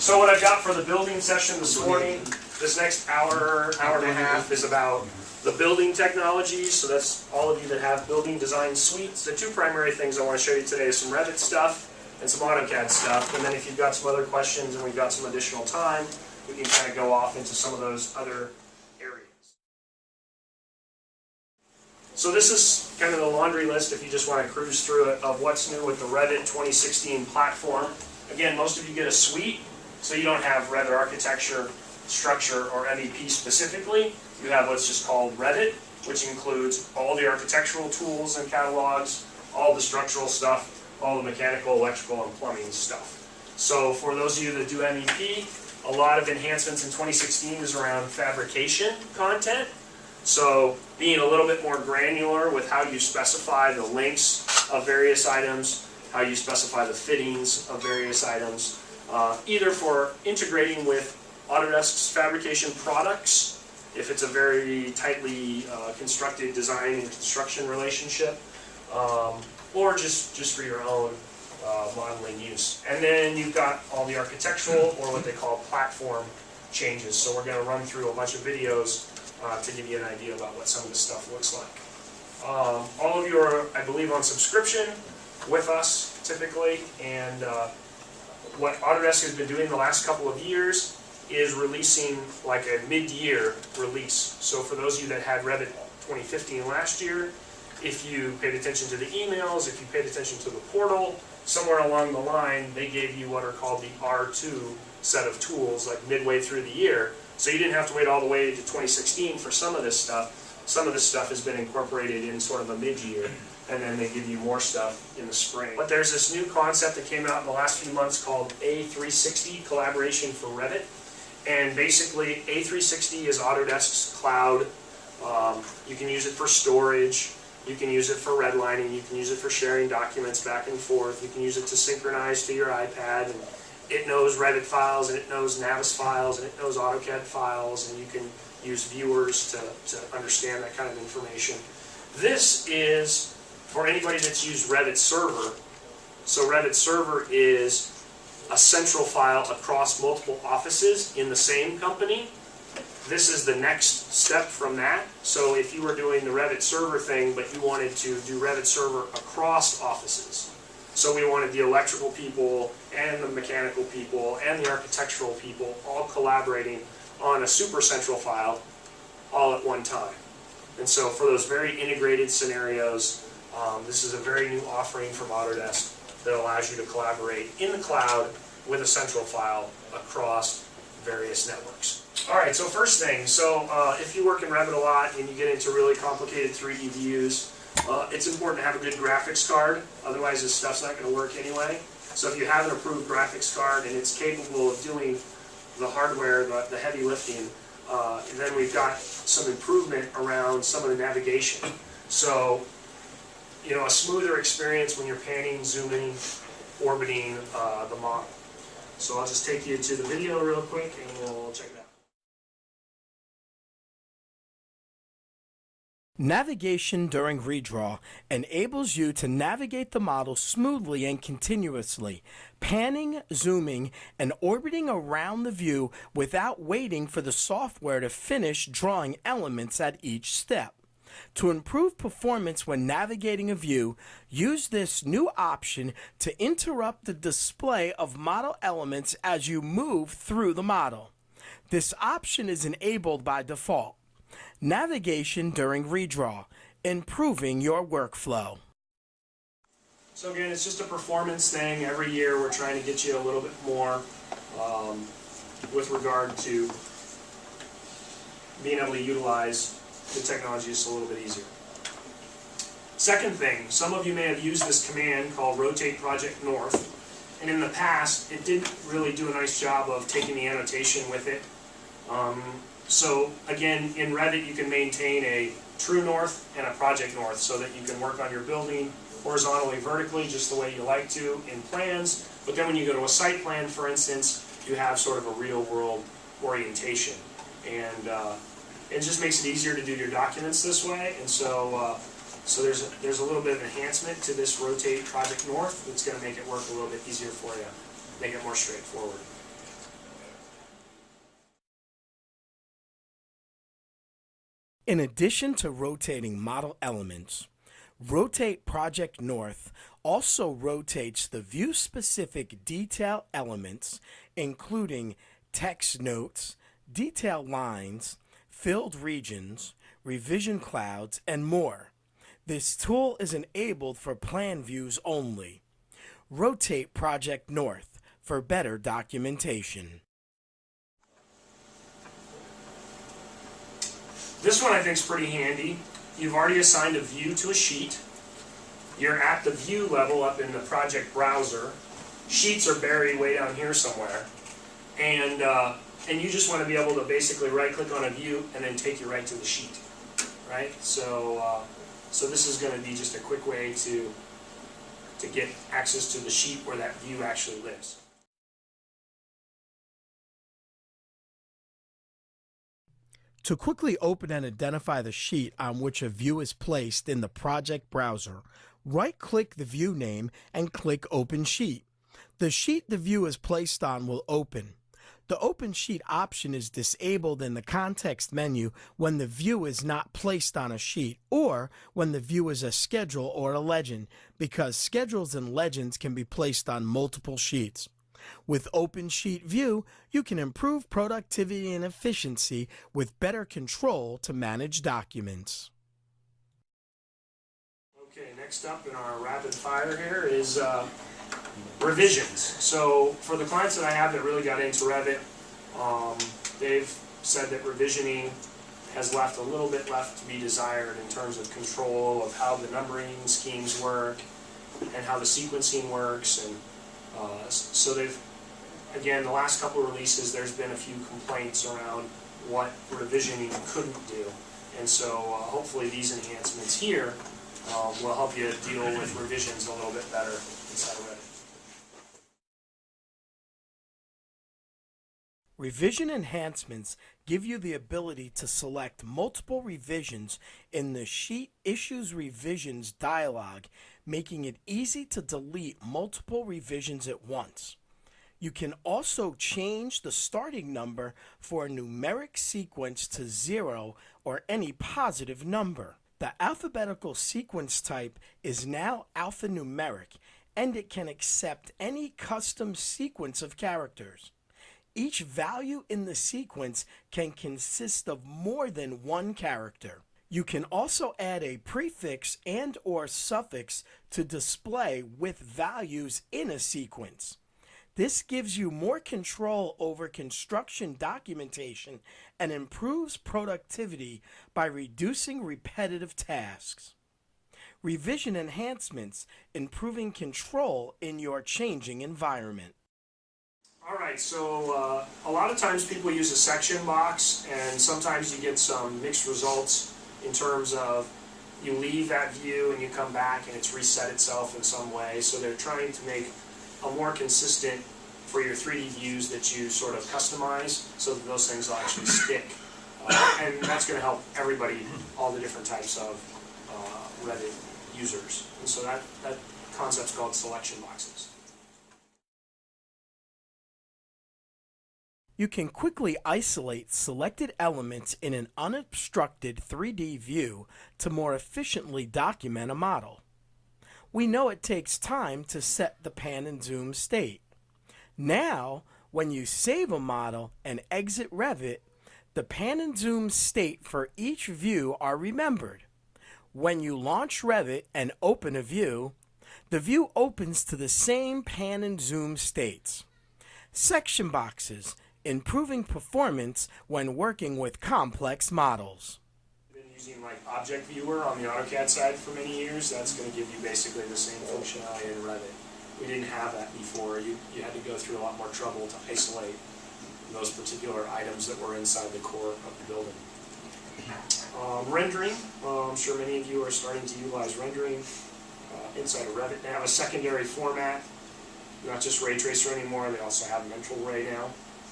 So what I've got for the building session this morning, this next hour, hour and a half is about the building technologies. So that's all of you that have building design suites. The two primary things I want to show you today is some Revit stuff and some AutoCAD stuff. And then if you've got some other questions and we've got some additional time, we can kind of go off into some of those other areas. So this is kind of the laundry list, if you just want to cruise through it, of what's new with the Revit 2016 platform. Again, most of you get a suite, so you don't have Revit architecture, structure, or MEP specifically. You have what's just called Revit, which includes all the architectural tools and catalogs, all the structural stuff, all the mechanical, electrical, and plumbing stuff. So for those of you that do MEP, a lot of enhancements in 2016 is around fabrication content. So being a little bit more granular with how you specify the links of various items, how you specify the fittings of various items, either for integrating with Autodesk's fabrication products, if it's a very tightly constructed design and construction relationship, or just for your own modeling use. And then you've got all the architectural, or what they call platform changes. So we're going to run through a bunch of videos to give you an idea about what some of this stuff looks like. All of you are, I believe, on subscription with us typically, and what Autodesk has been doing the last couple of years is releasing like a mid-year release. So for those of you that had Revit 2015 last year, if you paid attention to the emails, if you paid attention to the portal, somewhere along the line they gave you what are called the R2 set of tools like midway through the year. So you didn't have to wait all the way to 2016 for some of this stuff. Some of this stuff has been incorporated in sort of a mid-year, and then they give you more stuff in the spring. But there's this new concept that came out in the last few months called A360 Collaboration for Revit. And basically, A360 is Autodesk's cloud. You can use it for storage. You can use it for redlining. You can use it for sharing documents back and forth. You can use it to synchronize to your iPad. And it knows Revit files, and it knows Navis files, and it knows AutoCAD files, and you can use viewers to understand that kind of information. This is for anybody that's used Revit Server. So Revit Server is a central file across multiple offices in the same company. This is the next step from that. So if you were doing the Revit Server thing, but you wanted to do Revit Server across offices, so we wanted the electrical people and the mechanical people and the architectural people all collaborating on a super central file all at one time. And so for those very integrated scenarios, this is a very new offering from Autodesk that allows you to collaborate in the cloud with a central file across various networks. Alright, so first thing, so if you work in Revit a lot and you get into really complicated 3D views, it's important to have a good graphics card, otherwise this stuff's not going to work anyway. So if you have an approved graphics card and it's capable of doing the hardware, the heavy lifting, then we've got some improvement around some of the navigation. So, you know, a smoother experience when you're panning, zooming, orbiting the model. So I'll just take you to the video real quick and we'll check it out. Navigation during Redraw enables you to navigate the model smoothly and continuously, panning, zooming, and orbiting around the view without waiting for the software to finish drawing elements at each step. To improve performance when navigating a view, use this new option to interrupt the display of model elements as you move through the model. This option is enabled by default. Navigation during Redraw, improving your workflow. So again, it's just a performance thing. Every year we're trying to get you a little bit more with regard to being able to utilize the technology just a little bit easier. Second thing, some of you may have used this command called Rotate Project North, and in the past it didn't really do a nice job of taking the annotation with it. So again, in Revit you can maintain a true north and a project north so that you can work on your building horizontally, vertically, just the way you like to in plans. But then when you go to a site plan, for instance, you have sort of a real world orientation. And it just makes it easier to do your documents this way. And so there's a little bit of enhancement to this Rotate Project North that's going to make it work a little bit easier for you, make it more straightforward. In addition to rotating model elements, Rotate Project North also rotates the view-specific detail elements, including text notes, detail lines, filled regions, revision clouds, and more. This tool is enabled for plan views only. Rotate Project North for better documentation. This one I think is pretty handy. You've already assigned a view to a sheet. You're at the view level up in the project browser. Sheets are buried way down here somewhere. And you just want to be able to basically right-click on a view and then take you right to the sheet, right? So this is going to be just a quick way to get access to the sheet where that view actually lives. To quickly open and identify the sheet on which a view is placed in the project browser, right-click the view name and click Open Sheet. The sheet the view is placed on will open. The Open Sheet option is disabled in the context menu when the view is not placed on a sheet or when the view is a schedule or a legend, because schedules and legends can be placed on multiple sheets. With Open Sheet View, you can improve productivity and efficiency with better control to manage documents. Okay, next up in our rapid fire here is revisions. So for the clients that I have that really got into Revit, they've said that revisioning has left a little bit left to be desired in terms of control of how the numbering schemes work and how the sequencing works. And so they've, again, the last couple of releases, there's been a few complaints around what revisioning couldn't do. And so hopefully these enhancements here will help you deal with revisions a little bit better inside of Revit. Revision enhancements give you the ability to select multiple revisions in the Sheet Issues Revisions dialog, making it easy to delete multiple revisions at once. You can also change the starting number for a numeric sequence to 0 or any positive number. The alphabetical sequence type is now alphanumeric, and it can accept any custom sequence of characters. Each value in the sequence can consist of more than one character. You can also add a prefix and/or suffix to display with values in a sequence. This gives you more control over construction documentation and improves productivity by reducing repetitive tasks. Revision enhancements, improving control in your changing environment. All right, so a lot of times people use a section box, and sometimes you get some mixed results in terms of you leave that view and you come back and it's reset itself in some way. So they're trying to make a more consistent for your 3D views that you sort of customize so that those things will actually stick. And that's going to help everybody, all the different types of Revit users. And so that concept's called selection boxes. You can quickly isolate selected elements in an unobstructed 3D view to more efficiently document a model. We know it takes time to set the pan and zoom state. Now, when you save a model and exit Revit, the pan and zoom state for each view are remembered. When you launch Revit and open a view, the view opens to the same pan and zoom states. Section boxes, improving performance when working with complex models. I've been using like Object Viewer on the AutoCAD side for many years. That's going to give you basically the same functionality in Revit. We didn't have that before. You had to go through a lot more trouble to isolate those particular items that were inside the core of the building. Rendering, I'm sure many of you are starting to utilize rendering inside of Revit. They have a secondary format, not just ray tracer anymore. They also have mental ray now.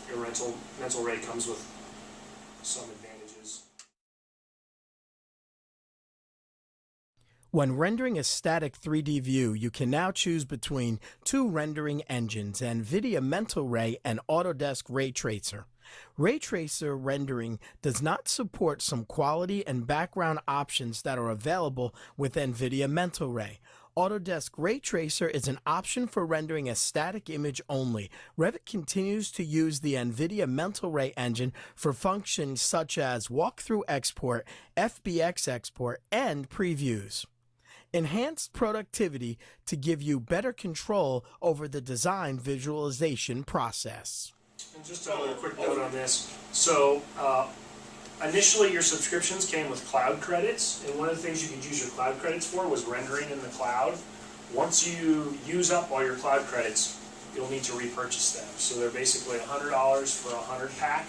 Your mental ray comes with some advantages. When rendering a static 3D view, you can now choose between two rendering engines, NVIDIA Mental Ray and Autodesk Ray Tracer. Ray tracer rendering does not support some quality and background options that are available with NVIDIA Mental Ray. Autodesk Ray Tracer is an option for rendering a static image only. Revit continues to use the NVIDIA Mental Ray engine for functions such as walkthrough export, FBX export, and previews. Enhanced productivity to give you better control over the design visualization process. And just a quick note on this. So, initially your subscriptions came with cloud credits, and one of the things you could use your cloud credits for was rendering in the cloud. Once you use up all your cloud credits, you'll need to repurchase them. So they're basically $100 for a 100 pack.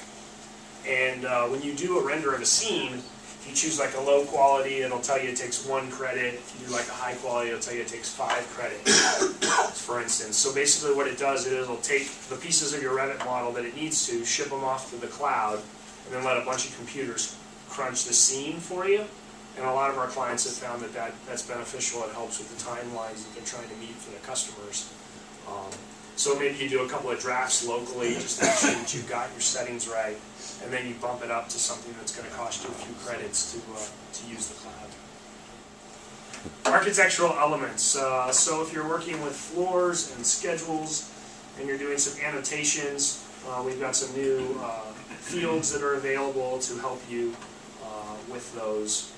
And when you do a render of a scene, if you choose like a low quality, it'll tell you it takes 1 credit. If you do like a high quality, it'll tell you it takes 5 credits, for instance. So basically what it does is it'll take the pieces of your Revit model that it needs to, ship them off to the cloud, and then let a bunch of computers crunch the scene for you. And a lot of our clients have found that that's beneficial. It helps with the timelines that they're trying to meet for the customers. So maybe you do a couple of drafts locally just to make sure that you've got your settings right, and then you bump it up to something that's going to cost you a few credits to use the cloud. Architectural elements. So if you're working with floors and schedules and you're doing some annotations, we've got some new fields that are available to help you with those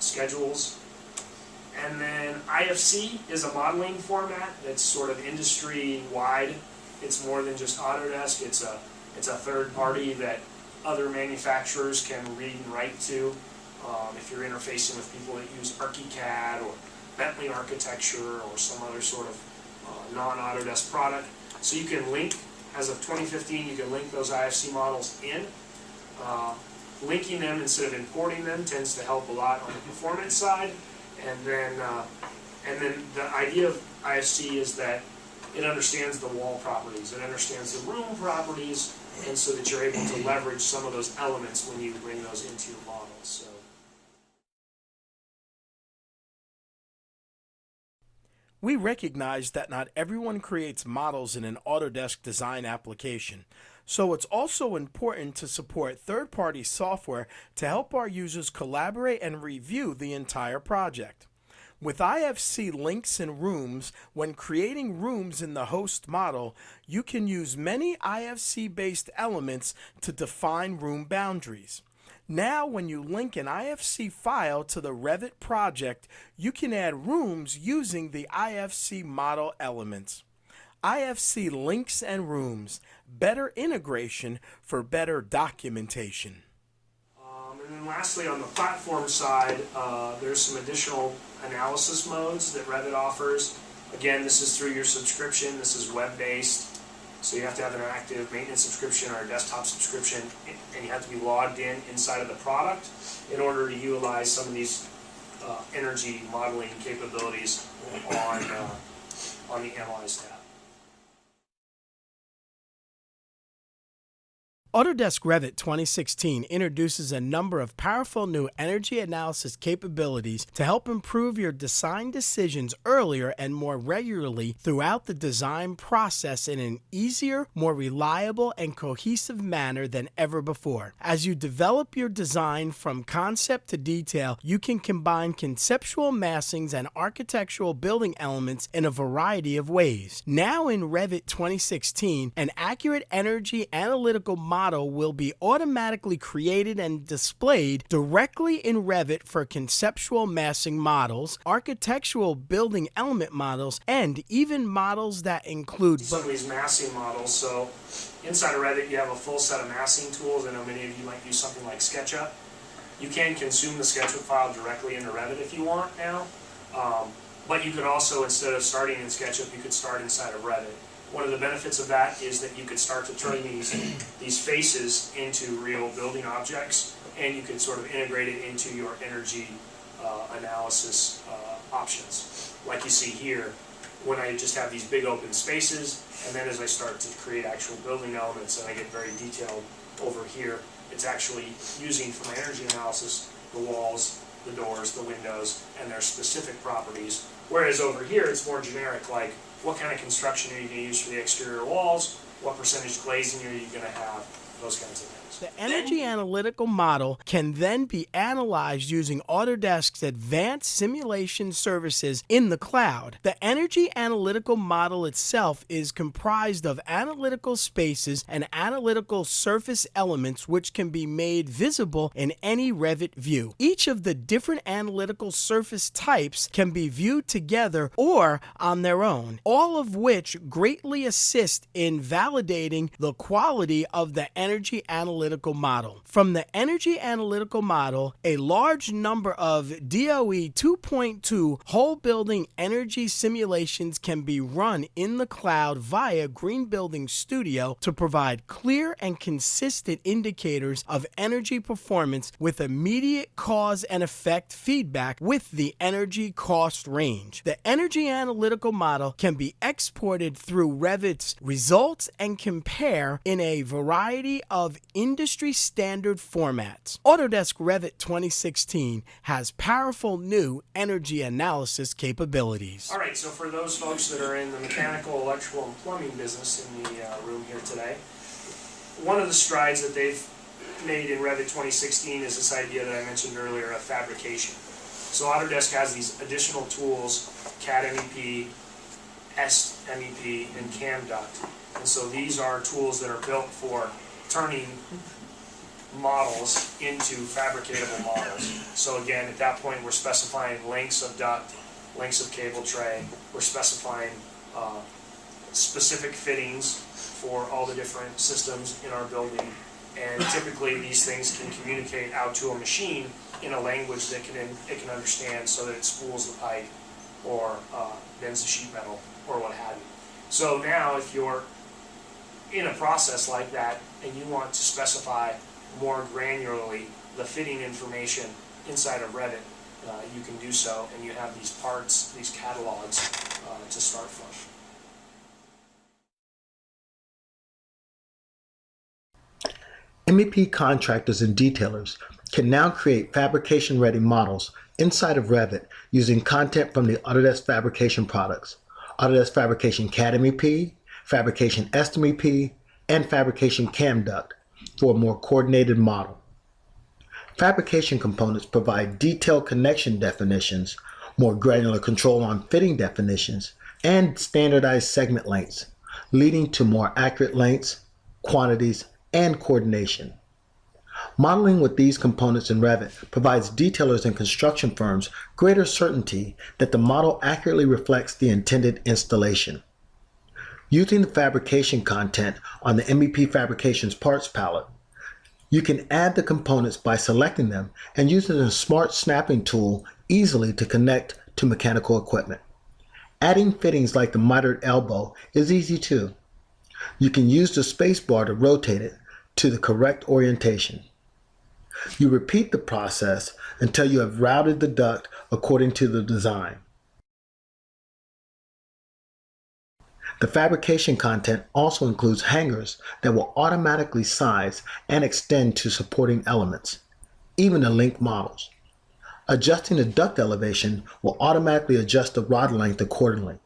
schedules. And then IFC is a modeling format that's sort of industry-wide. It's more than just Autodesk. It's a third party that other manufacturers can read and write to. If you're interfacing with people that use ArchiCAD or Bentley Architecture or some other sort of non-Autodesk product. So you can link, as of 2015, you can link those IFC models in. Linking them instead of importing them tends to help a lot on the performance side. And then the idea of IFC is that it understands the wall properties, it understands the room properties, and so that you're able to leverage some of those elements when you bring those into your models. So. We recognize that not everyone creates models in an Autodesk design application, so it's also important to support third-party software to help our users collaborate and review the entire project. With IFC Links and Rooms, when creating rooms in the host model, you can use many IFC-based elements to define room boundaries. Now, when you link an IFC file to the Revit project, you can add rooms using the IFC model elements. IFC Links and Rooms, better integration for better documentation. And then lastly, on the platform side, there's some additional analysis modes that Revit offers. Again, this is through your subscription. This is web-based. So you have to have an active maintenance subscription or a desktop subscription, and you have to be logged in inside of the product in order to utilize some of these energy modeling capabilities on the Analyze tab. Autodesk Revit 2016 introduces a number of powerful new energy analysis capabilities to help improve your design decisions earlier and more regularly throughout the design process in an easier, more reliable, and cohesive manner than ever before. As you develop your design from concept to detail, you can combine conceptual massings and architectural building elements in a variety of ways. Now in Revit 2016, an accurate energy analytical model will be automatically created and displayed directly in Revit for conceptual massing models, architectural building element models, and even models that include some of these massing models. So inside of Revit, you have a full set of massing tools. I know many of you might use something like SketchUp. You can consume the SketchUp file directly into Revit if you want now, but you could also, instead of starting in SketchUp, you could start inside of Revit. One of the benefits of that is that you could start to turn these faces into real building objects, and you could sort of integrate it into your energy analysis options. Like you see here, when I just have these big open spaces, and then as I start to create actual building elements and I get very detailed over here, it's actually using, for my energy analysis, the walls, the doors, the windows, and their specific properties. Whereas over here, it's more generic, like what kind of construction are you going to use for the exterior walls, what percentage glazing are you going to have, those kinds of things. The energy analytical model can then be analyzed using Autodesk's advanced simulation services in the cloud. The energy analytical model itself is comprised of analytical spaces and analytical surface elements which can be made visible in any Revit view. Each of the different analytical surface types can be viewed together or on their own, all of which greatly assist in validating the quality of the energy analytical model. From the energy analytical model, a large number of DOE 2.2 whole building energy simulations can be run in the cloud via Green Building Studio to provide clear and consistent indicators of energy performance with immediate cause and effect feedback with the energy cost range. The energy analytical model can be exported through Revit's results and compare in a variety of industry standard formats. Autodesk Revit 2016 has powerful new energy analysis capabilities. All right, so for those folks that are in the mechanical, electrical, and plumbing business in the room here today, one of the strides that they've made in Revit 2016 is this idea that I mentioned earlier of fabrication. So Autodesk has these additional tools, CAD MEP, S MEP, and CAM Duct. And so these are tools that are built for turning models into fabricatable models. So again, at that point, we're specifying lengths of duct, lengths of cable tray. We're specifying specific fittings for all the different systems in our building. And typically, these things can communicate out to a machine in a language that it can understand, so that it spools the pipe or bends the sheet metal or what have you. So now, if you're in a process like that and you want to specify more granularly the fitting information inside of Revit, you can do so, and you have these parts, these catalogs to start from. MEP contractors and detailers can now create fabrication-ready models inside of Revit using content from the Autodesk Fabrication products, Autodesk Fabrication CAD MEP, Fabrication S MEP, and Fabrication CAM Duct for a more coordinated model. Fabrication components provide detailed connection definitions, more granular control on fitting definitions, and standardized segment lengths, leading to more accurate lengths, quantities, and coordination. Modeling with these components in Revit provides detailers and construction firms greater certainty that the model accurately reflects the intended installation. Using the fabrication content on the MEP Fabrication's parts palette, you can add the components by selecting them and using a smart snapping tool easily to connect to mechanical equipment. Adding fittings like the mitered elbow is easy too. You can use the spacebar to rotate it to the correct orientation. You repeat the process until you have routed the duct according to the design. The fabrication content also includes hangers that will automatically size and extend to supporting elements, even the link models. Adjusting the duct elevation will automatically adjust the rod length accordingly.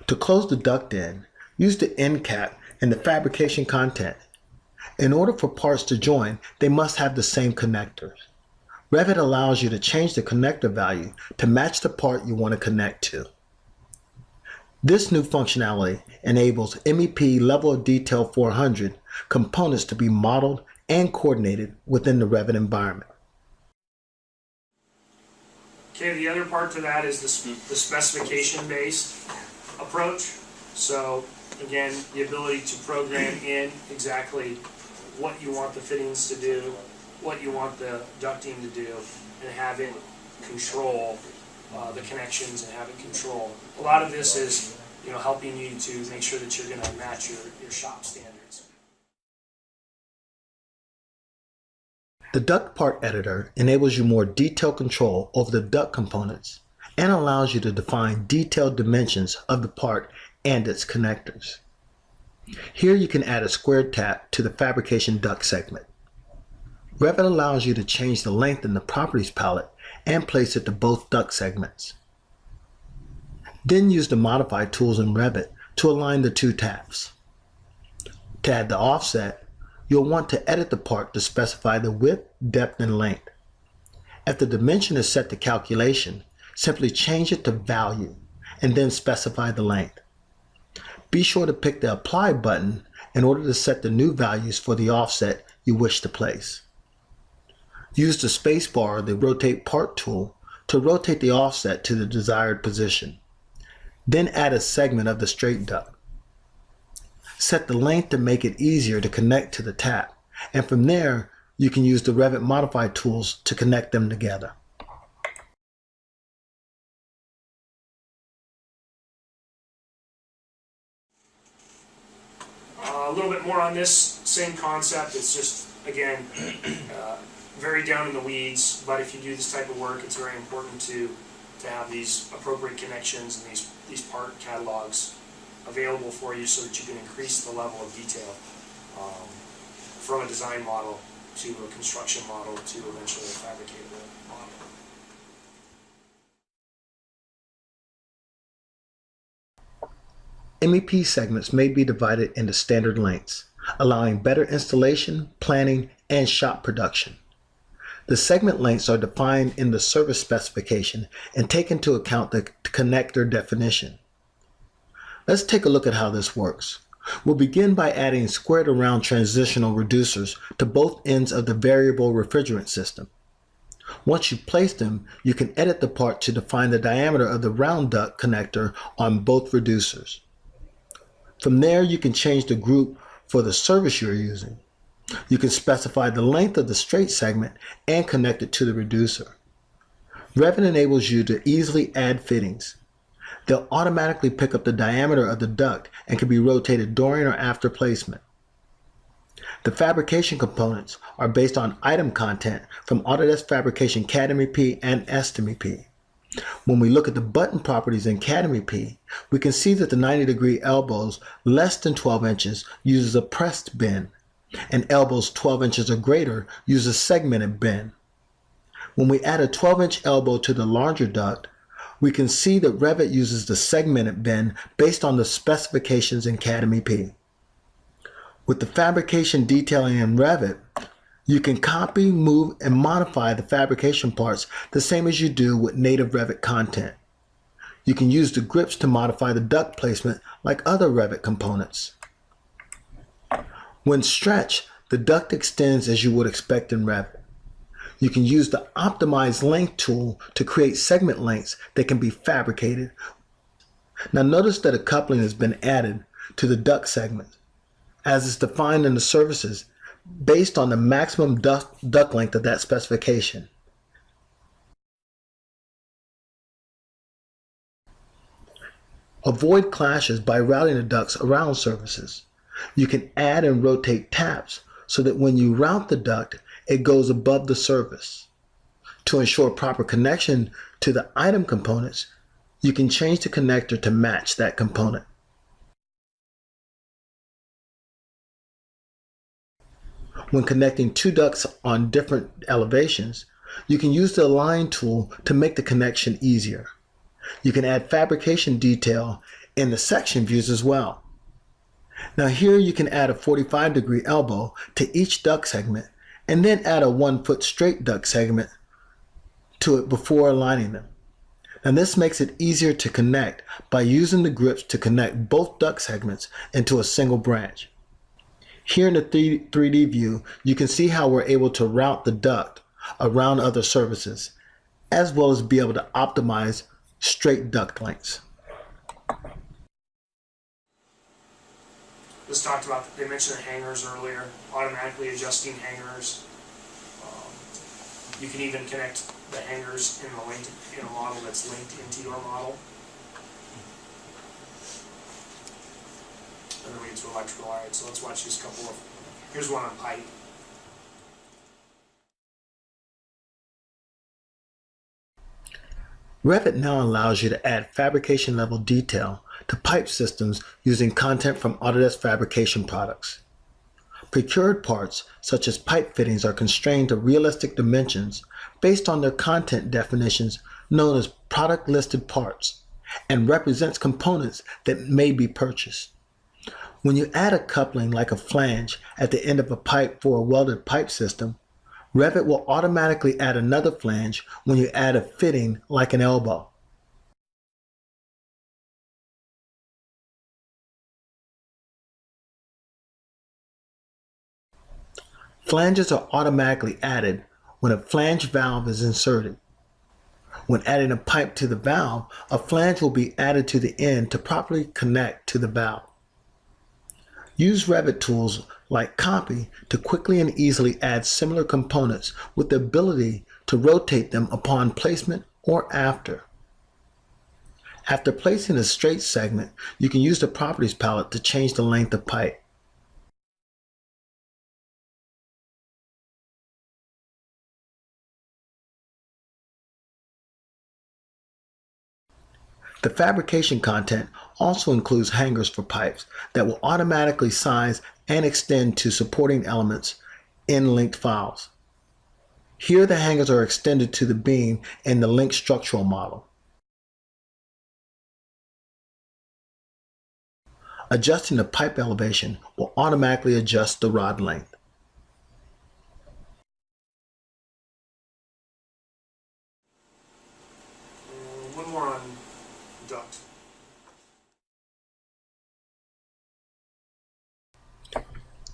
To close the duct in, use the end cap in the fabrication content. In order for parts to join, they must have the same connectors. Revit allows you to change the connector value to match the part you want to connect to. This new functionality enables MEP Level of Detail 400 components to be modeled and coordinated within the Revit environment. Okay, the other part to that is the specification-based approach. So again, the ability to program in exactly what you want the fittings to do, what you want the ducting to do, and have it control the connections and have it control. A lot of this is, helping you to make sure that you're going to match your shop standards. The Duct Part Editor enables you more detailed control over the duct components and allows you to define detailed dimensions of the part and its connectors. Here you can add a squared tap to the fabrication duct segment. Revit allows you to change the length in the Properties palette and place it to both duct segments. Then use the Modify tools in Revit to align the two taps. To add the offset, you'll want to edit the part to specify the width, depth, and length. If the dimension is set to calculation, simply change it to value and then specify the length. Be sure to pick the Apply button in order to set the new values for the offset you wish to place. Use the spacebar or the Rotate Part tool to rotate the offset to the desired position. Then add a segment of the straight duct. Set the length to make it easier to connect to the tap, and from there you can use the Revit Modify tools to connect them together. A little bit more on this same concept. It's just, again, very down in the weeds, but if you do this type of work, it's very important to have these appropriate connections and these part catalogs available for you so that you can increase the level of detail from a design model to a construction model to eventually a fabricated model. MEP segments may be divided into standard lengths, allowing better installation, planning, and shop production. The segment lengths are defined in the service specification and take into account the connector definition. Let's take a look at how this works. We'll begin by adding squared around transitional reducers to both ends of the variable refrigerant system. Once you place them, you can edit the part to define the diameter of the round duct connector on both reducers. From there, you can change the group for the service you're using. You can specify the length of the straight segment and connect it to the reducer. Revit enables you to easily add fittings. They'll automatically pick up the diameter of the duct and can be rotated during or after placement. The fabrication components are based on item content from Autodesk Fabrication CAD MEP and MEP. When we look at the button properties in CAD MEP, we can see that the 90-degree elbows less than 12 inches uses a pressed bend, and elbows 12 inches or greater use a segmented bend. When we add a 12-inch elbow to the larger duct, we can see that Revit uses the segmented bend based on the specifications in CAD MEP. With the fabrication detailing in Revit, you can copy, move, and modify the fabrication parts the same as you do with native Revit content. You can use the grips to modify the duct placement like other Revit components. When stretched, the duct extends as you would expect in Revit. You can use the Optimize Length tool to create segment lengths that can be fabricated. Now notice that a coupling has been added to the duct segment, as is defined in the services, based on the maximum duct length of that specification. Avoid clashes by routing the ducts around surfaces. You can add and rotate taps so that when you route the duct, it goes above the surface. To ensure proper connection to the item components, you can change the connector to match that component. When connecting two ducts on different elevations, you can use the Align tool to make the connection easier. You can add fabrication detail in the section views as well. Now here you can add a 45-degree elbow to each duct segment and then add a 1-foot straight duct segment to it before aligning them. And this makes it easier to connect by using the grips to connect both duct segments into a single branch. Here in the 3D view, you can see how we're able to route the duct around other surfaces, as well as be able to optimize straight duct lengths. This talked about, they mentioned the hangers earlier, automatically adjusting hangers. You can even connect the hangers in a model that's linked into your model. And then we get to electrical. All right, so let's watch this couple of, here's one on pipe. Revit now allows you to add fabrication level detail to pipe systems using content from Autodesk Fabrication products. Procured parts, such as pipe fittings, are constrained to realistic dimensions based on their content definitions known as product listed parts, and represents components that may be purchased. When you add a coupling like a flange at the end of a pipe for a welded pipe system, Revit will automatically add another flange when you add a fitting like an elbow. Flanges are automatically added when a flange valve is inserted. When adding a pipe to the valve, a flange will be added to the end to properly connect to the valve. Use Revit tools like Copy to quickly and easily add similar components with the ability to rotate them upon placement or after. After placing a straight segment, you can use the Properties palette to change the length of pipe. The fabrication content also includes hangers for pipes that will automatically size and extend to supporting elements in linked files. Here the hangers are extended to the beam in the linked structural model. Adjusting the pipe elevation will automatically adjust the rod length. One more on Duct.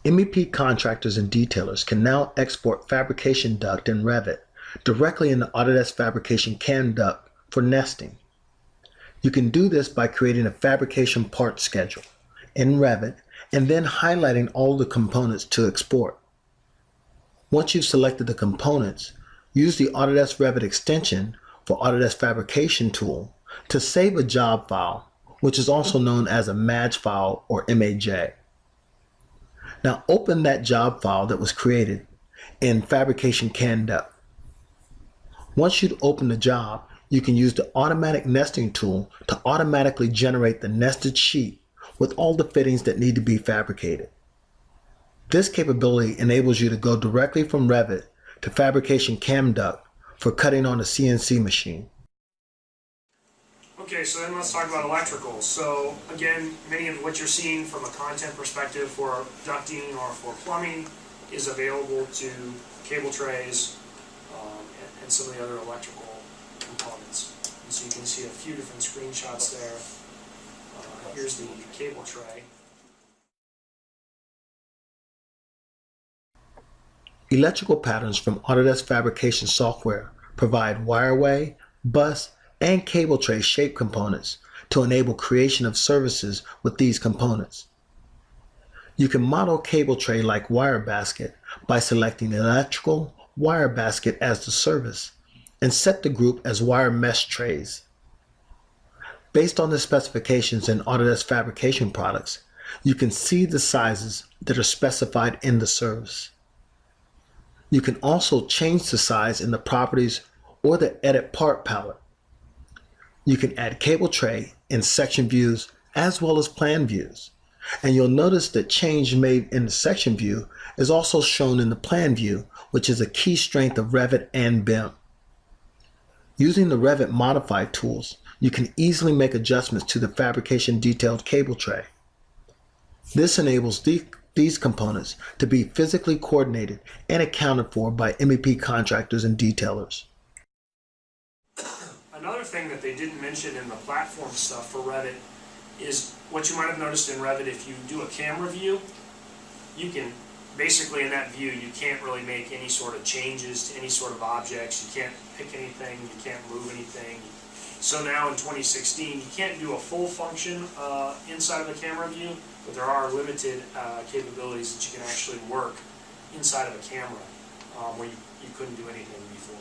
MEP contractors and detailers can now export Fabrication Duct in Revit directly in the Autodesk Fabrication CAM Duct for nesting. You can do this by creating a fabrication part schedule in Revit and then highlighting all the components to export. Once you've selected the components, use the Autodesk Revit extension for Autodesk Fabrication tool to save a job file, which is also known as a MAJ file or MAJ. Now open that job file that was created in Fabrication CAM Duct. Once you've opened the job, you can use the automatic nesting tool to automatically generate the nested sheet with all the fittings that need to be fabricated. This capability enables you to go directly from Revit to Fabrication CAM Duct for cutting on a CNC machine. Okay, so then let's talk about electrical. So again, many of what you're seeing from a content perspective for ducting or for plumbing is available to cable trays and some of the other electrical components. And so you can see a few different screenshots there. Here's the cable tray. Electrical patterns from Autodesk Fabrication software provide wireway, bus, and cable tray shape components to enable creation of services with these components. You can model cable tray like wire basket by selecting electrical wire basket as the service and set the group as wire mesh trays. Based on the specifications in Autodesk Fabrication products, you can see the sizes that are specified in the service. You can also change the size in the Properties or the Edit Part palette. You can add cable tray in section views as well as plan views. And you'll notice that change made in the section view is also shown in the plan view, which is a key strength of Revit and BIM. Using the Revit Modify tools, you can easily make adjustments to the fabrication detailed cable tray. This enables these components to be physically coordinated and accounted for by MEP contractors and detailers. Another thing that they didn't mention in the platform stuff for Revit is what you might have noticed in Revit. If you do a camera view, you can basically in that view you can't really make any sort of changes to any sort of objects. You can't pick anything, you can't move anything. So now in 2016 you can't do a full function inside of a camera view, but there are limited capabilities that you can actually work inside of a camera where you couldn't do anything before.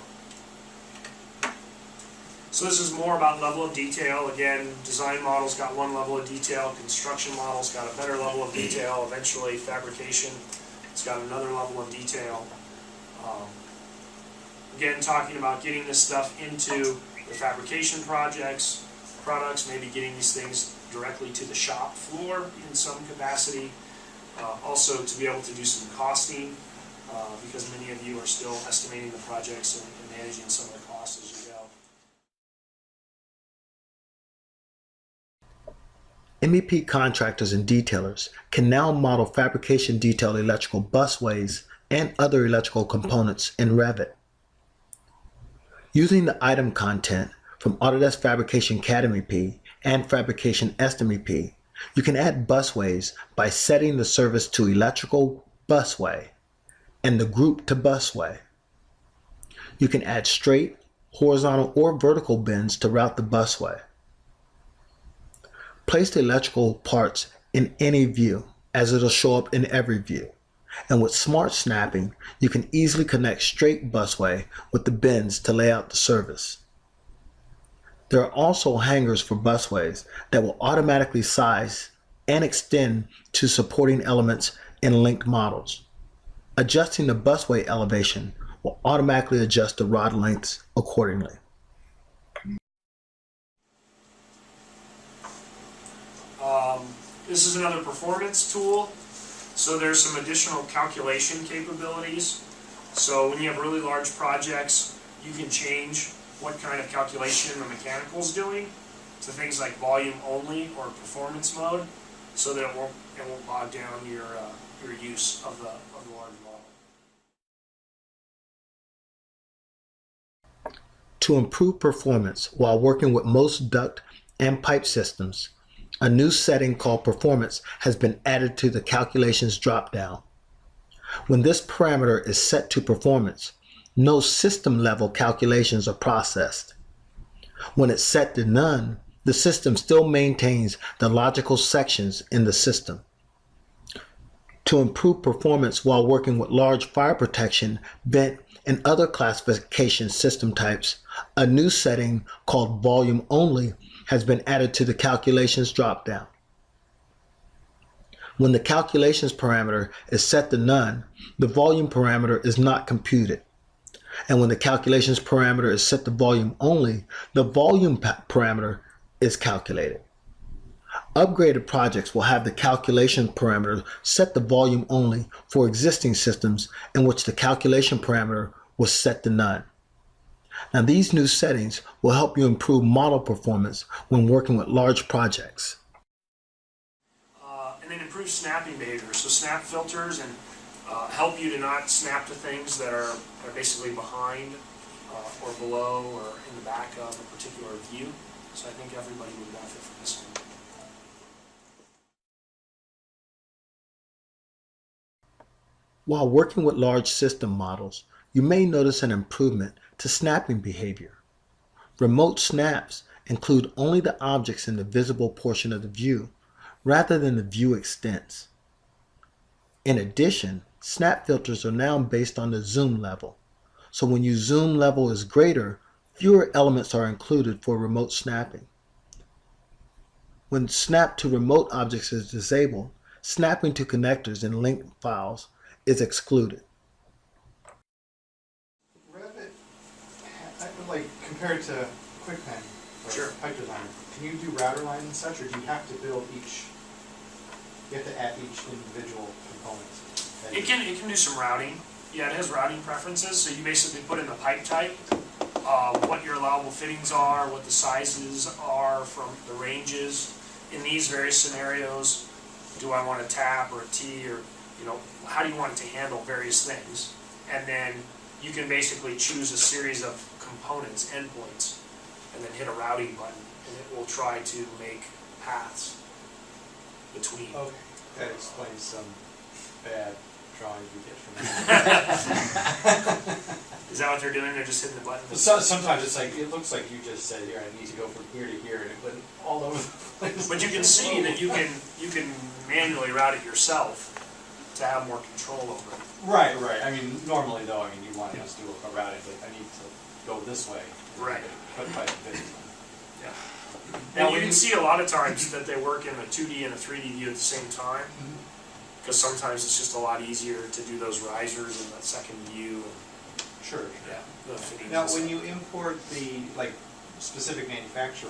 So this is more about level of detail. Again, design models got one level of detail, construction models got a better level of detail, eventually fabrication it's got another level of detail. Again, talking about getting this stuff into the fabrication products, maybe getting these things directly to the shop floor in some capacity. Also to be able to do some costing, because many of you are still estimating the projects and managing some of the costs as you go. MEP contractors and detailers can now model fabrication detailed electrical busways and other electrical components in Revit. Using the item content from Autodesk Fabrication CAD MEP and Fabrication MEP, you can add busways by setting the service to electrical busway and the group to busway. You can add straight, horizontal, or vertical bends to route the busway. Place the electrical parts in any view, as it'll show up in every view. And with smart snapping, you can easily connect straight busway with the bends to lay out the service. There are also hangers for busways that will automatically size and extend to supporting elements in linked models. Adjusting the busway elevation will automatically adjust the rod lengths accordingly. This is another performance tool. So there's some additional calculation capabilities. So when you have really large projects, you can change what kind of calculation the mechanical's doing to things like volume only or performance mode, so that it won't bog down your use of the large model. To improve performance while working with most duct and pipe systems, a new setting called Performance has been added to the Calculations dropdown. When this parameter is set to Performance, no system-level calculations are processed. When it's set to None, the system still maintains the logical sections in the system. To improve performance while working with large fire protection, vent, and other classification system types, a new setting called Volume Only has been added to the Calculations dropdown. When the Calculations parameter is set to None, the volume parameter is not computed. And when the Calculations parameter is set to Volume Only, the volume parameter is calculated. Upgraded projects will have the calculation parameter set to Volume Only for existing systems in which the calculation parameter was set to None. Now, these new settings will help you improve model performance when working with large projects. And then improve snapping behavior. So snap filters and help you to not snap to things that are basically behind or below or in the back of a particular view. So I think everybody would benefit from this one. While working with large system models, you may notice an improvement to snapping behavior. Remote snaps include only the objects in the visible portion of the view, rather than the view extents. In addition, snap filters are now based on the zoom level. So when your zoom level is greater, fewer elements are included for remote snapping. When snap to remote objects is disabled, snapping to connectors and link files is excluded. Revit, like compared to QuickPen or Sure. Pipe Designer, can you do router lines and such, or do you have to build each? You have to add each individual component. It can do some routing. Yeah, it has routing preferences. So you basically put in the pipe type, what your allowable fittings are, what the sizes are from the ranges. In these various scenarios, do I want a tap or a T, or how do you want it to handle various things? And then you can basically choose a series of components, endpoints, and then hit a routing button, and it will try to make paths between. Okay, that explains some bad drawings you get from that. Is that what they're doing? They're just hitting the button? Sometimes it's like, it looks like you just said, here, I need to go from here to here, and it went all over the place. But you can see that you can manually route it yourself to have more control over it. Right. I mean, normally though, you want to just do a routing, but I need to go this way. Right. Put pipe fittings on. Yeah. And you can see a lot of times that they work in a 2D and a 3D view at the same time, because sometimes it's just a lot easier to do those risers in that second view. Sure. Yeah. The fittings Now, and when stuff. you import the specific manufacturer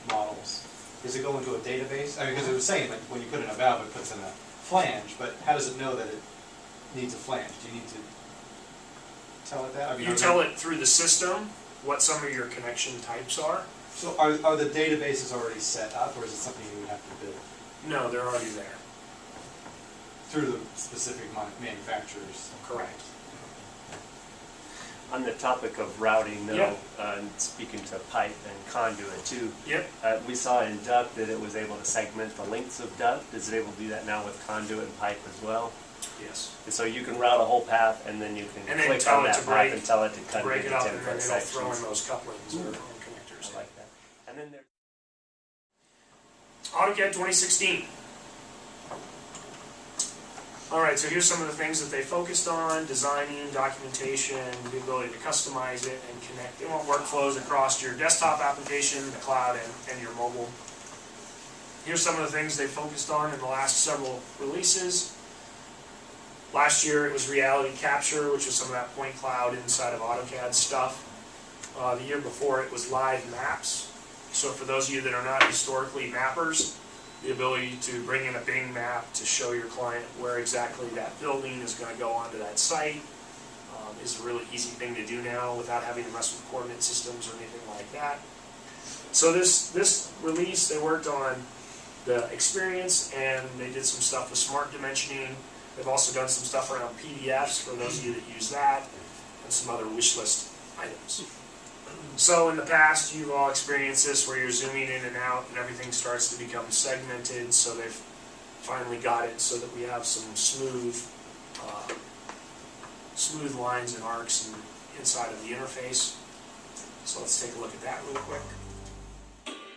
models, does it go into a database? I mean, because it was saying when you put in a valve, it puts in a flange, but how does it know that it needs a flange? Do you need to tell it that? You tell it through the system what some of your connection types are. So are the databases already set up, or is it something you would have to build No, they're already there. through the specific manufacturers? Correct. On the topic of routing, though, Yeah. and speaking to pipe and conduit too, Yep. we saw in Duct that it was able to segment the lengths of Duct. Is it able to do that now with conduit and pipe as well? Yes. And so you can route a whole path, and then you can And then click tell on it that to path break- and tell it to To cut break it it into up, and then 10-foot it'll throw in sections. those couplings or connectors. I like that. And then there's AutoCAD 2016. All right, so here's some of the things that they focused on: designing, documentation, the ability to customize it and connect. They want workflows across your desktop application, the cloud, and your mobile. Here's some of the things they focused on in the last several releases. Last year it was reality capture, which was some of that point cloud inside of AutoCAD stuff. The year before it was live maps. So for those of you that are not historically mappers, the ability to bring in a Bing map to show your client where exactly that building is going to go onto that site is a really easy thing to do now without having to mess with coordinate systems or anything like that. So this release, they worked on the experience, and they did some stuff with smart dimensioning. They've also done some stuff around PDFs for those of you that use that, and some other wish list items. So in the past, you've all experienced this where you're zooming in and out and everything starts to become segmented, so they've finally got it so that we have some smooth lines and arcs inside of the interface. So let's take a look at that real quick.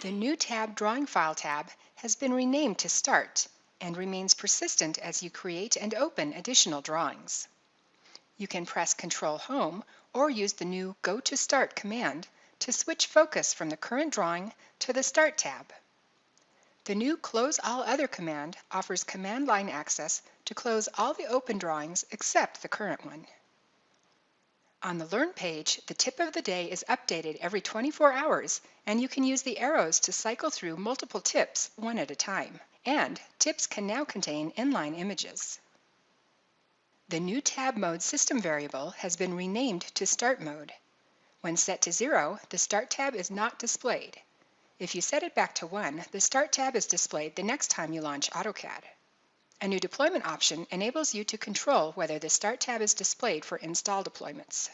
The new tab Drawing File tab has been renamed to Start and remains persistent as you create and open additional drawings. You can press Control Home or use the new Go to Start command to switch focus from the current drawing to the Start tab. The new Close All Other command offers command line access to close all the open drawings except the current one. On the Learn page, the tip of the day is updated every 24 hours, and you can use the arrows to cycle through multiple tips one at a time. And tips can now contain inline images. The new tab mode system variable has been renamed to Start mode. When set to 0, the Start tab is not displayed. If you set it back to 1, the Start tab is displayed the next time you launch AutoCAD. A new deployment option enables you to control whether the Start tab is displayed for install deployments.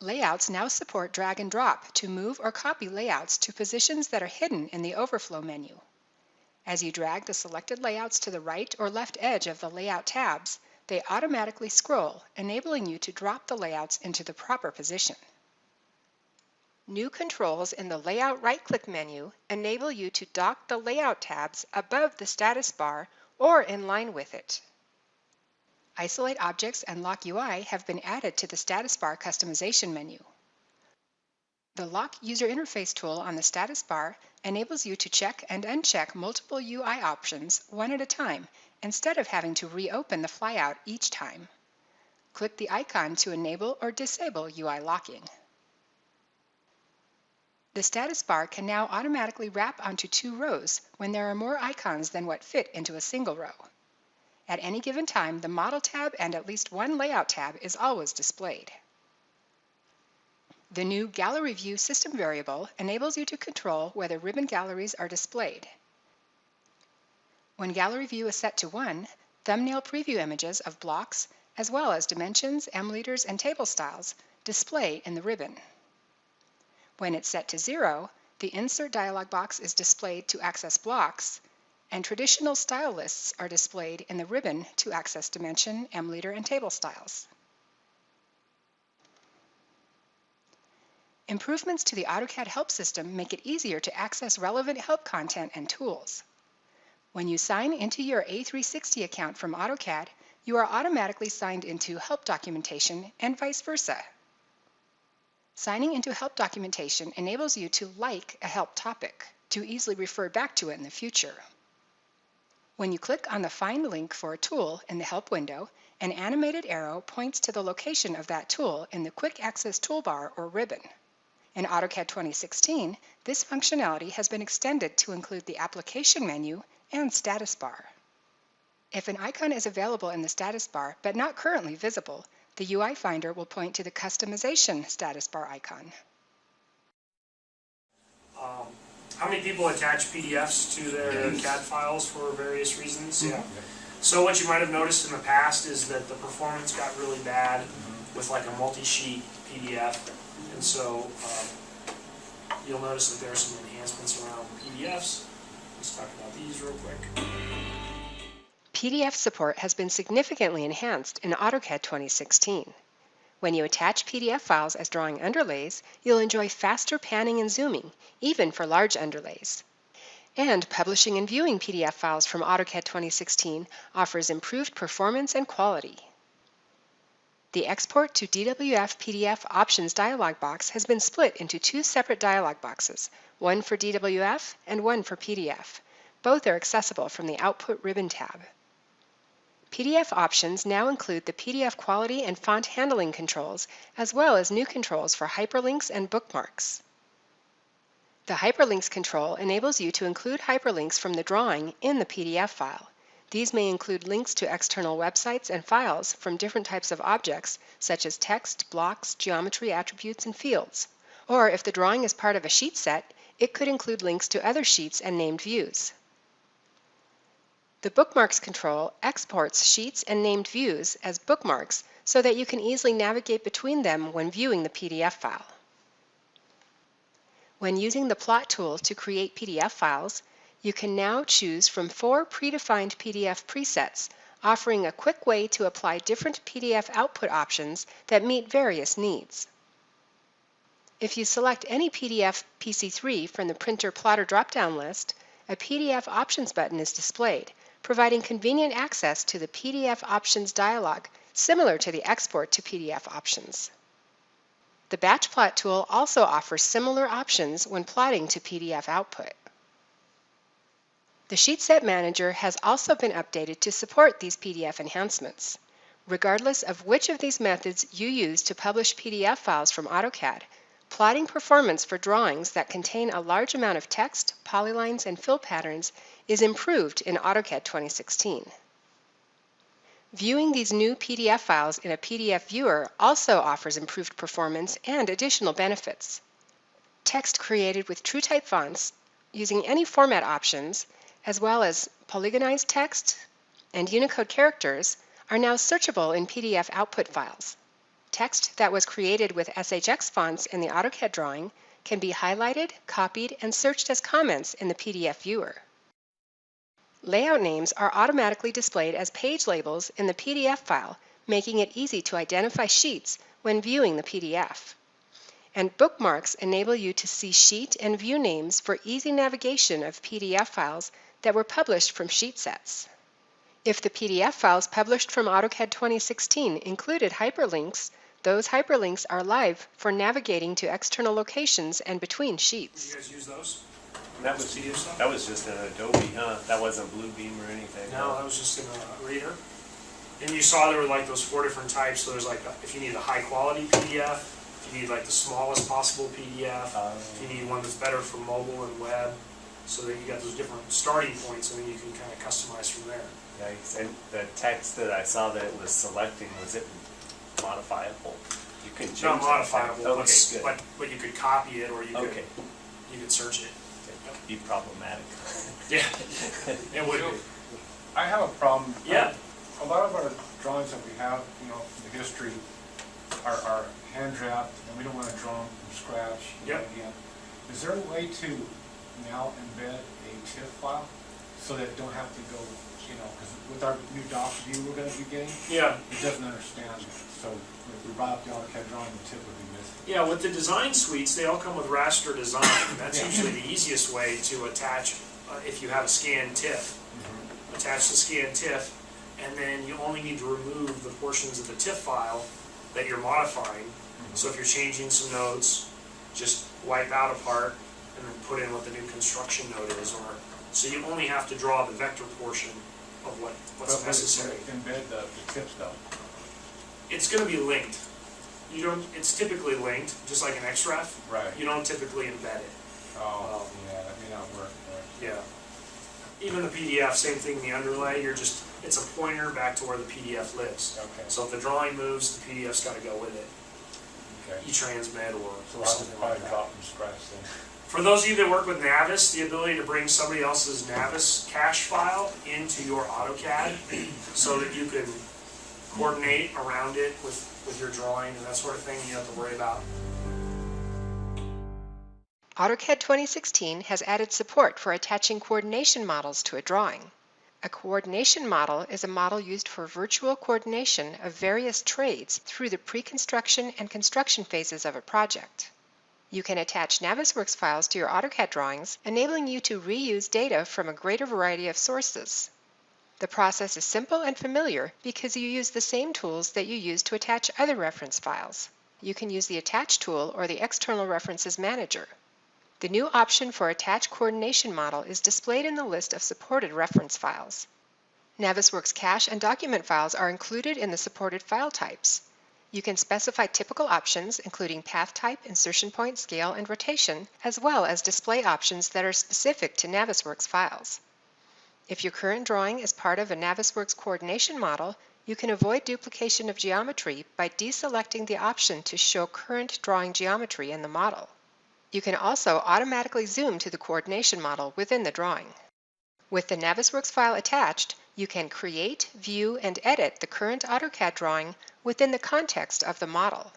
Layouts now support drag and drop to move or copy layouts to positions that are hidden in the overflow menu. As you drag the selected layouts to the right or left edge of the layout tabs, they automatically scroll, enabling you to drop the layouts into the proper position. New controls in the Layout right-click menu enable you to dock the Layout tabs above the status bar or in line with it. Isolate Objects and Lock UI have been added to the status bar customization menu. The Lock User Interface tool on the status bar enables you to check and uncheck multiple UI options one at a time instead of having to reopen the flyout each time. Click the icon to enable or disable UI locking. The status bar can now automatically wrap onto 2 rows when there are more icons than what fit into a single row. At any given time, the Model tab and at least one Layout tab is always displayed. The new Gallery View system variable enables you to control whether ribbon galleries are displayed. When Gallery View is set to 1, thumbnail preview images of blocks, as well as dimensions, M-liters, and table styles, display in the ribbon. When it's set to 0, the Insert dialog box is displayed to access blocks, and traditional style lists are displayed in the ribbon to access dimension, M-liter, and table styles. Improvements to the AutoCAD help system make it easier to access relevant help content and tools. When you sign into your A360 account from AutoCAD, you are automatically signed into help documentation and vice versa. Signing into help documentation enables you to like a help topic, to easily refer back to it in the future. When you click on the Find link for a tool in the Help window, an animated arrow points to the location of that tool in the Quick Access toolbar or ribbon. In AutoCAD 2016, this functionality has been extended to include the Application menu and status bar. If an icon is available in the status bar but not currently visible, the UI Finder will point to the Customization status bar icon. How many people attach PDFs to their CAD files for various reasons? Yeah. So what you might have noticed in the past is that the performance got really bad with like a multi-sheet PDF. And so you'll notice that there are some enhancements around PDFs. Let's talk about these real quick. PDF support has been significantly enhanced in AutoCAD 2016. When you attach PDF files as drawing underlays, you'll enjoy faster panning and zooming, even for large underlays. And publishing and viewing PDF files from AutoCAD 2016 offers improved performance and quality. The Export to DWF PDF Options dialog box has been split into two separate dialog boxes, one for DWF and one for PDF. Both are accessible from the Output ribbon tab. PDF options now include the PDF quality and font handling controls, as well as new controls for hyperlinks and bookmarks. The hyperlinks control enables you to include hyperlinks from the drawing in the PDF file. These may include links to external websites and files from different types of objects, such as text, blocks, geometry, attributes, and fields. Or if the drawing is part of a sheet set, it could include links to other sheets and named views. The Bookmarks control exports sheets and named views as bookmarks so that you can easily navigate between them when viewing the PDF file. When using the Plot tool to create PDF files, you can now choose from 4 predefined PDF presets, offering a quick way to apply different PDF output options that meet various needs. If you select any PDF PC3 from the Printer Plotter drop-down list, a PDF Options button is displayed, providing convenient access to the PDF Options dialog, similar to the Export to PDF options. The Batch Plot tool also offers similar options when plotting to PDF output. The Sheet Set Manager has also been updated to support these PDF enhancements. Regardless of which of these methods you use to publish PDF files from AutoCAD, plotting performance for drawings that contain a large amount of text, polylines, and fill patterns is improved in AutoCAD 2016. Viewing these new PDF files in a PDF viewer also offers improved performance and additional benefits. Text created with TrueType fonts using any format options, as well as polygonized text and Unicode characters, are now searchable in PDF output files. Text that was created with SHX fonts in the AutoCAD drawing can be highlighted, copied, and searched as comments in the PDF viewer. Layout names are automatically displayed as page labels in the PDF file, making it easy to identify sheets when viewing the PDF. And bookmarks enable you to see sheet and view names for easy navigation of PDF files that were published from sheet sets. If the PDF files published from AutoCAD 2016 included hyperlinks, those hyperlinks are live for navigating to external locations and between sheets. You guys use those? That was just an Adobe, huh? That wasn't Bluebeam or anything. No, that was just in a reader. And you saw there were like those 4 different types. So there's like, if you need a high quality PDF, if you need like the smallest possible PDF, if you need one that's better for mobile and web, so that you got those different starting points and then you can kind of customize from there. Nice. And the text that I saw that it was selecting, was it modifiable? You could change It's not modifiable, Okay, good. but you could copy it or you Okay. could search it. Be problematic. Yeah, it would be. I have a problem. Yeah. A lot of our drawings that we have, you know, from the history are hand drafted, and we don't want to draw them from scratch. Yep. Again. Is there a way to now embed a TIFF file so that it don't have to go, you know, because with our new doc view we're going to be getting, Yeah. it doesn't understand it. So if we brought up the AutoCAD drawing, the TIFF would be missing. Yeah, with the design suites, they all come with raster design. That's Yeah. usually the easiest way to attach, if you have a scanned TIFF. Attach the scanned TIFF, and then you only need to remove the portions of the TIFF file that you're modifying. So if you're changing some nodes, just wipe out a part and then put in what the new construction node is. Or so you only have to draw the vector portion of what's necessary. Embed the TIFFs though. It's going to be linked. You don't. It's typically linked, just like an Xref. Right. You don't typically embed it. Oh, yeah, that may not work. Right. Yeah. Even the PDF, same thing in the underlay. It's a pointer back to where the PDF lives. Okay. So if the drawing moves, the PDF's got to go with it. Okay. E-transmit or So I'll something like probably that. drop from scratch then. For those of you that work with Navis, the ability to bring somebody else's Navis cache file into your AutoCAD so that you can coordinate around it with your drawing and that sort of thing you don't have to worry about. AutoCAD 2016 has added support for attaching coordination models to a drawing. A coordination model is a model used for virtual coordination of various trades through the pre-construction and construction phases of a project. You can attach Navisworks files to your AutoCAD drawings, enabling you to reuse data from a greater variety of sources. The process is simple and familiar because you use the same tools that you use to attach other reference files. You can use the Attach tool or the External References Manager. The new option for Attach Coordination Model is displayed in the list of supported reference files. Navisworks cache and document files are included in the supported file types. You can specify typical options, including path type, insertion point, scale, and rotation, as well as display options that are specific to Navisworks files. If your current drawing is part of a Navisworks coordination model, you can avoid duplication of geometry by deselecting the option to show current drawing geometry in the model. You can also automatically zoom to the coordination model within the drawing. With the Navisworks file attached, you can create, view, and edit the current AutoCAD drawing within the context of the model.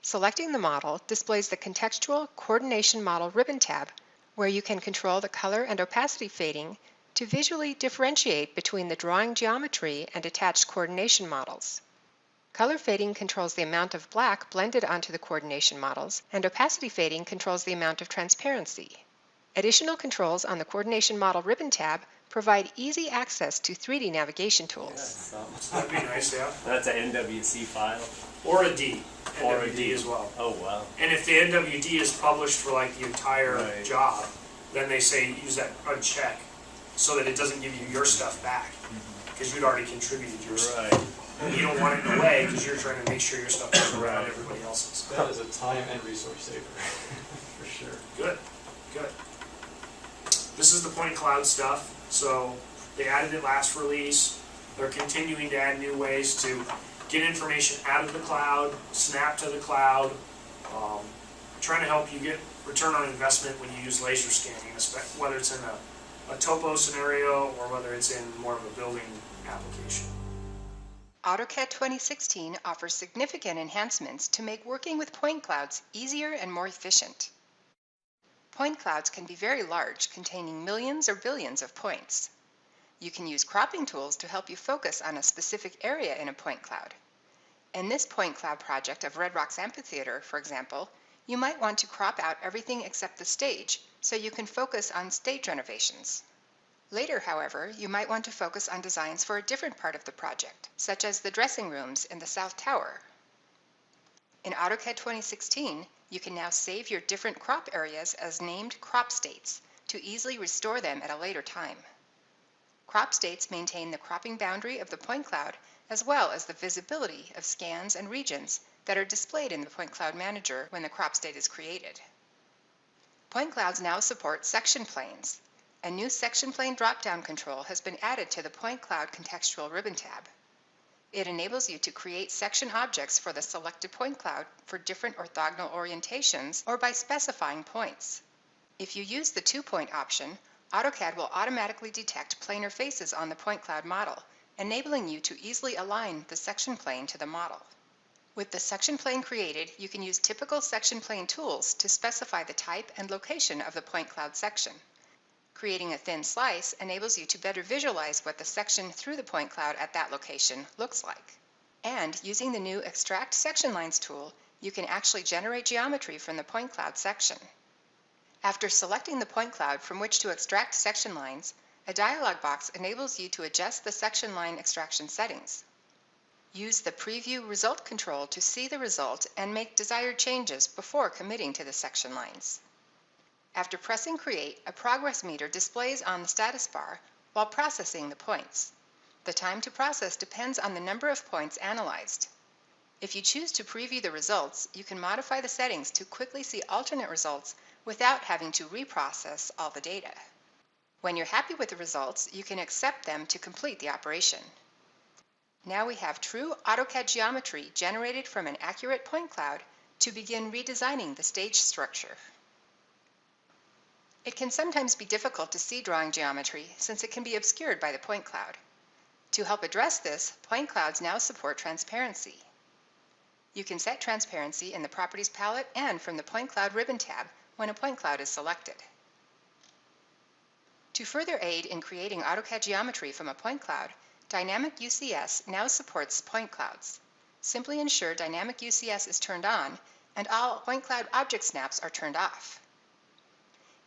Selecting the model displays the Contextual Coordination Model ribbon tab, where you can control the color and opacity fading to visually differentiate between the drawing geometry and attached coordination models. Color fading controls the amount of black blended onto the coordination models, and opacity fading controls the amount of transparency. Additional controls on the Coordination Model ribbon tab provide easy access to 3D navigation tools. That'd be nice, yeah. That's an NWC file. Or a D. Or a NWD D. as well. Oh, wow. And if the NWD is published for like the entire Right. job, then they say use that uncheck so that it doesn't give you your stuff back because you'd already contributed your stuff. Right. You don't want it in the way because you're trying to make sure your stuff goes around everybody else's. That is a time and resource saver, for sure. Good, good. This is the point cloud stuff. So they added it last release. They're continuing to add new ways to get information out of the cloud, snap to the cloud, trying to help you get return on investment when you use laser scanning, whether it's in a topo scenario or whether it's in more of a building application. AutoCAD 2016 offers significant enhancements to make working with point clouds easier and more efficient. Point clouds can be very large, containing millions or billions of points. You can use cropping tools to help you focus on a specific area in a point cloud. In this point cloud project of Red Rocks Amphitheater, for example, you might want to crop out everything except the stage so you can focus on stage renovations. Later, however, you might want to focus on designs for a different part of the project, such as the dressing rooms in the South Tower. In AutoCAD 2016, you can now save your different crop areas as named crop states to easily restore them at a later time. Crop states maintain the cropping boundary of the point cloud as well as the visibility of scans and regions that are displayed in the Point Cloud Manager when the crop state is created. Point clouds now support section planes. A new section plane drop-down control has been added to the Point Cloud Contextual ribbon tab. It enables you to create section objects for the selected point cloud for different orthogonal orientations or by specifying points. If you use the 2-point option, AutoCAD will automatically detect planar faces on the point cloud model, enabling you to easily align the section plane to the model. With the section plane created, you can use typical section plane tools to specify the type and location of the point cloud section. Creating a thin slice enables you to better visualize what the section through the point cloud at that location looks like. And using the new Extract Section Lines tool, you can actually generate geometry from the point cloud section. After selecting the point cloud from which to extract section lines, a dialog box enables you to adjust the section line extraction settings. Use the Preview Result control to see the result and make desired changes before committing to the section lines. After pressing Create, a progress meter displays on the status bar while processing the points. The time to process depends on the number of points analyzed. If you choose to preview the results, you can modify the settings to quickly see alternate results without having to reprocess all the data. When you're happy with the results, you can accept them to complete the operation. Now we have true AutoCAD geometry generated from an accurate point cloud to begin redesigning the stage structure. It can sometimes be difficult to see drawing geometry since it can be obscured by the point cloud. To help address this, point clouds now support transparency. You can set transparency in the Properties palette and from the Point Cloud ribbon tab when a point cloud is selected. To further aid in creating AutoCAD geometry from a point cloud, Dynamic UCS now supports point clouds. Simply ensure Dynamic UCS is turned on and all point cloud object snaps are turned off.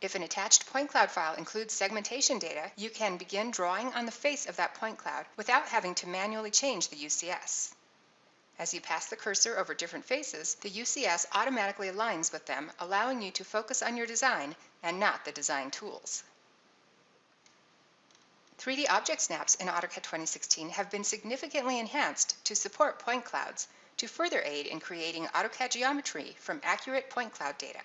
If an attached point cloud file includes segmentation data, you can begin drawing on the face of that point cloud without having to manually change the UCS. As you pass the cursor over different faces, the UCS automatically aligns with them, allowing you to focus on your design and not the design tools. 3D object snaps in AutoCAD 2016 have been significantly enhanced to support point clouds to further aid in creating AutoCAD geometry from accurate point cloud data.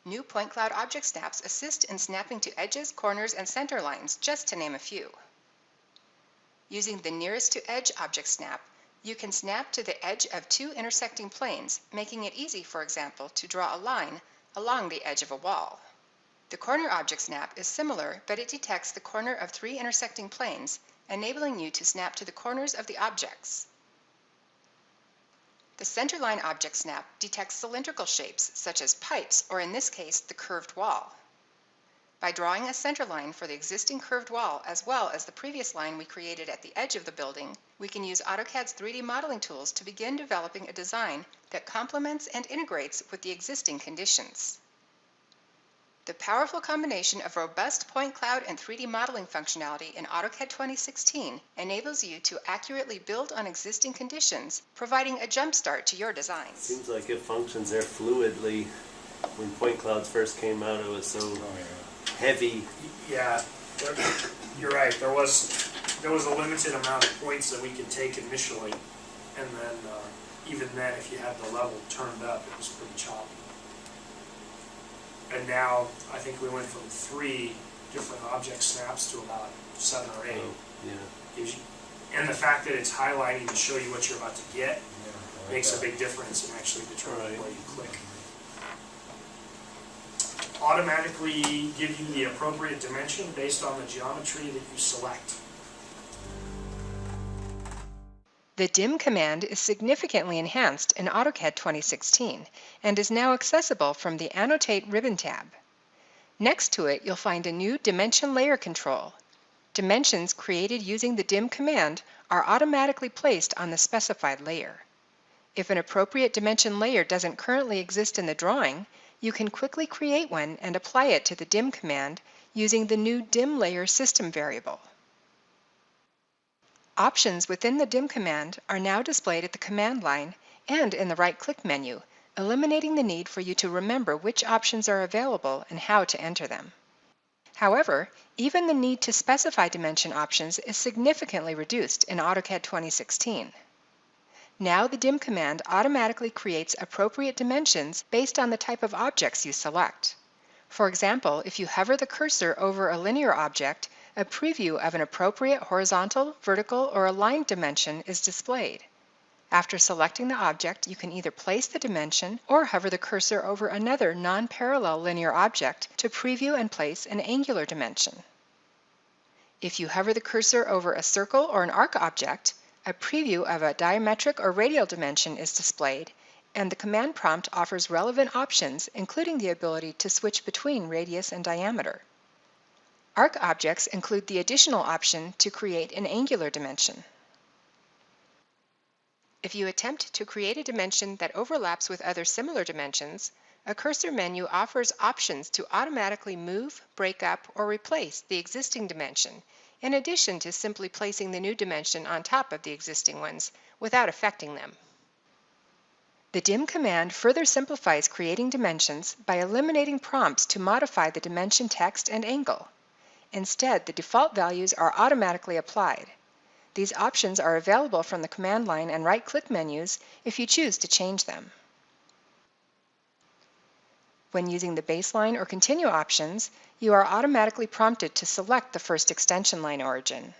New point cloud object snaps assist in snapping to edges, corners, and center lines, just to name a few. Using the nearest to edge object snap, you can snap to the edge of two intersecting planes, making it easy, for example, to draw a line along the edge of a wall. The corner object snap is similar, but it detects the corner of three intersecting planes, enabling you to snap to the corners of the objects. The centerline object snap detects cylindrical shapes, such as pipes, or in this case, the curved wall. By drawing a centerline for the existing curved wall, as well as the previous line we created at the edge of the building, we can use AutoCAD's 3D modeling tools to begin developing a design that complements and integrates with the existing conditions. The powerful combination of robust point cloud and 3D modeling functionality in AutoCAD 2016 enables you to accurately build on existing conditions, providing a jump start to your designs. Seems like it functions there fluidly. When point clouds first came out, it was so heavy. Yeah, you're right. There was a limited amount of points that we could take initially, and then even then, if you had the level turned up, it was pretty choppy. And now, I think we went from 3 different object snaps to about 7 or 8. Oh, yeah. Gives you, and the fact that it's highlighting to show you what you're about to get makes a big difference in actually determining where you click. Automatically give you the appropriate dimension based on the geometry that you select. The dim command is significantly enhanced in AutoCAD 2016 and is now accessible from the Annotate ribbon tab. Next to it, you'll find a new dimension layer control. Dimensions created using the dim command are automatically placed on the specified layer. If an appropriate dimension layer doesn't currently exist in the drawing, you can quickly create one and apply it to the dim command using the new dim layer system variable. Options within the dim command are now displayed at the command line and in the right-click menu, eliminating the need for you to remember which options are available and how to enter them. However, even the need to specify dimension options is significantly reduced in AutoCAD 2016. Now the dim command automatically creates appropriate dimensions based on the type of objects you select. For example, if you hover the cursor over a linear object, a preview of an appropriate horizontal, vertical, or aligned dimension is displayed. After selecting the object, you can either place the dimension or hover the cursor over another non-parallel linear object to preview and place an angular dimension. If you hover the cursor over a circle or an arc object, a preview of a diametric or radial dimension is displayed, and the command prompt offers relevant options, including the ability to switch between radius and diameter. Arc objects include the additional option to create an angular dimension. If you attempt to create a dimension that overlaps with other similar dimensions, a cursor menu offers options to automatically move, break up, or replace the existing dimension, in addition to simply placing the new dimension on top of the existing ones without affecting them. The dim command further simplifies creating dimensions by eliminating prompts to modify the dimension text and angle. Instead, the default values are automatically applied. These options are available from the command line and right-click menus if you choose to change them. When using the baseline or continue options, you are automatically prompted to select the first extension line origin.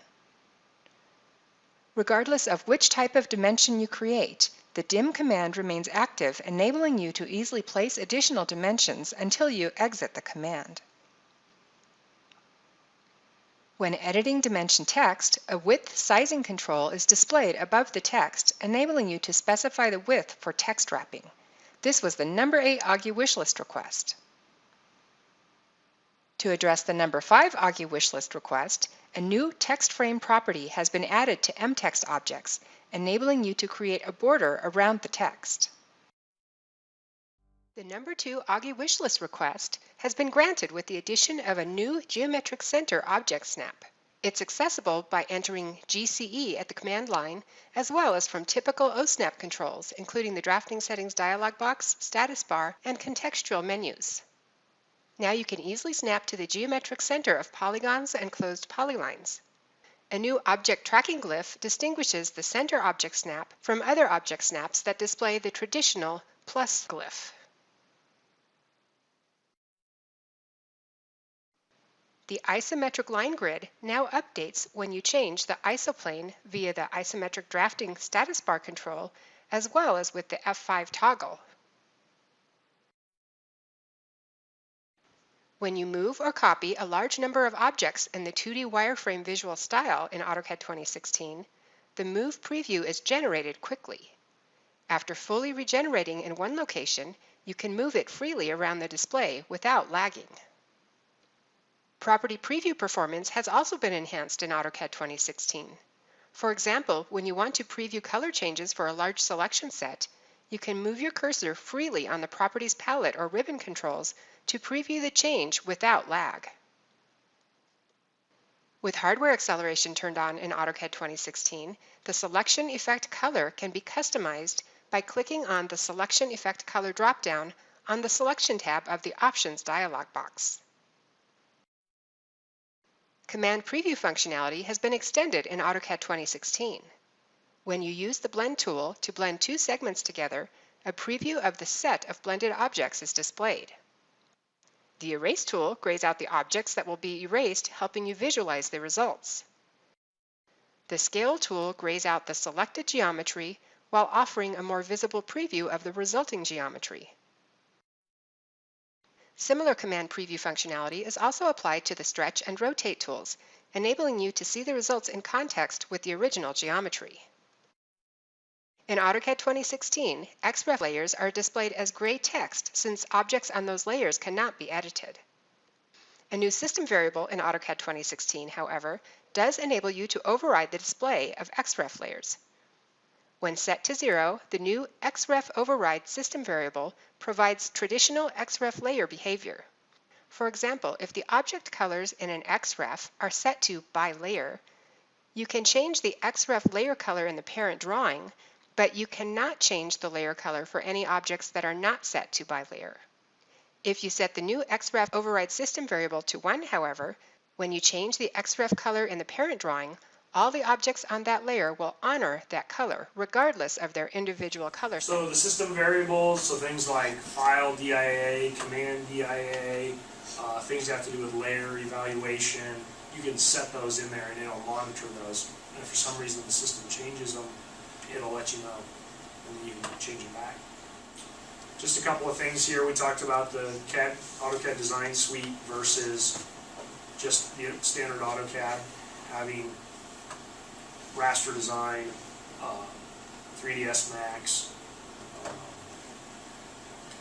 Regardless of which type of dimension you create, the dim command remains active, enabling you to easily place additional dimensions until you exit the command. When editing dimension text, a width sizing control is displayed above the text, enabling you to specify the width for text wrapping. This was the number 8 Augie wishlist request. To address the number 5 Augie wishlist request, a new text frame property has been added to mText objects, enabling you to create a border around the text. The number 2 Augie wishlist request has been granted with the addition of a new geometric center object snap. It's accessible by entering GCE at the command line, as well as from typical OSNAP controls, including the Drafting Settings dialog box, status bar, and contextual menus. Now you can easily snap to the geometric center of polygons and closed polylines. A new object tracking glyph distinguishes the center object snap from other object snaps that display the traditional plus glyph. The isometric line grid now updates when you change the isoplane via the isometric drafting status bar control, as well as with the F5 toggle. When you move or copy a large number of objects in the 2D wireframe visual style in AutoCAD 2016, the Move preview is generated quickly. After fully regenerating in one location, you can move it freely around the display without lagging. Property preview performance has also been enhanced in AutoCAD 2016. For example, when you want to preview color changes for a large selection set, you can move your cursor freely on the Properties palette or ribbon controls to preview the change without lag. With hardware acceleration turned on in AutoCAD 2016, the Selection Effect color can be customized by clicking on the Selection Effect color dropdown on the Selection tab of the Options dialog box. Command Preview functionality has been extended in AutoCAD 2016. When you use the Blend tool to blend two segments together, a preview of the set of blended objects is displayed. The Erase tool grays out the objects that will be erased, helping you visualize the results. The Scale tool grays out the selected geometry while offering a more visible preview of the resulting geometry. Similar command preview functionality is also applied to the Stretch and Rotate tools, enabling you to see the results in context with the original geometry. In AutoCAD 2016, Xref layers are displayed as gray text since objects on those layers cannot be edited. A new system variable in AutoCAD 2016, however, does enable you to override the display of Xref layers. When set to 0, the new Xref override system variable provides traditional Xref layer behavior. For example, if the object colors in an Xref are set to by layer, you can change the Xref layer color in the parent drawing, but you cannot change the layer color for any objects that are not set to by layer. If you set the new Xref override system variable to 1, however, when you change the Xref color in the parent drawing, all the objects on that layer will honor that color, regardless of their individual color. So the system variables, so things like file DIA, command DIA, things that have to do with layer evaluation, you can set those in there and it'll monitor those. And if for some reason the system changes them, it'll let you know, and then you can change them back. Just a couple of things here. We talked about the AutoCAD Design Suite versus just the standard AutoCAD, having raster design, 3ds Max,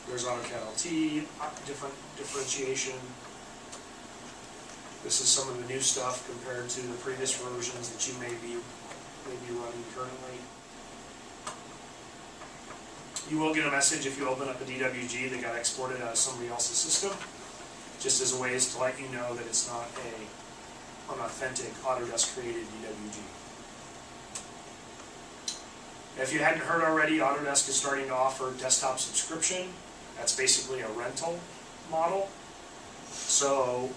there's AutoCAD LT, different differentiation. This is some of the new stuff compared to the previous versions that you may be running currently. You will get a message if you open up a DWG that got exported out of somebody else's system, just as a way to let you know that it's not an authentic Autodesk created DWG. If you hadn't heard already, Autodesk is starting to offer desktop subscription. That's basically a rental model. So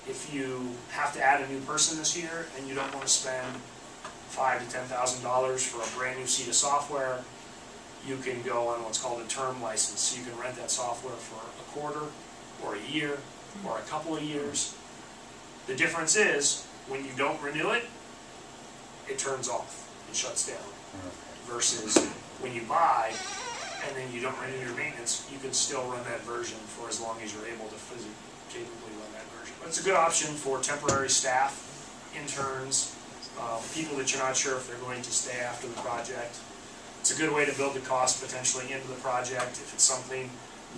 if you have to add a new person this year and you don't want to spend $5,000 to $10,000 for a brand new seat of software, you can go on what's called a term license. So you can rent that software for a quarter or a year or a couple of years. The difference is when you don't renew it, it turns off, it shuts down. Versus when you buy and then you don't renew your maintenance, you can still run that version for as long as you're able to physically capably run that version. But it's a good option for temporary staff interns, people that you're not sure if they're going to stay after the project. It's a good way to build the cost potentially into the project if it's something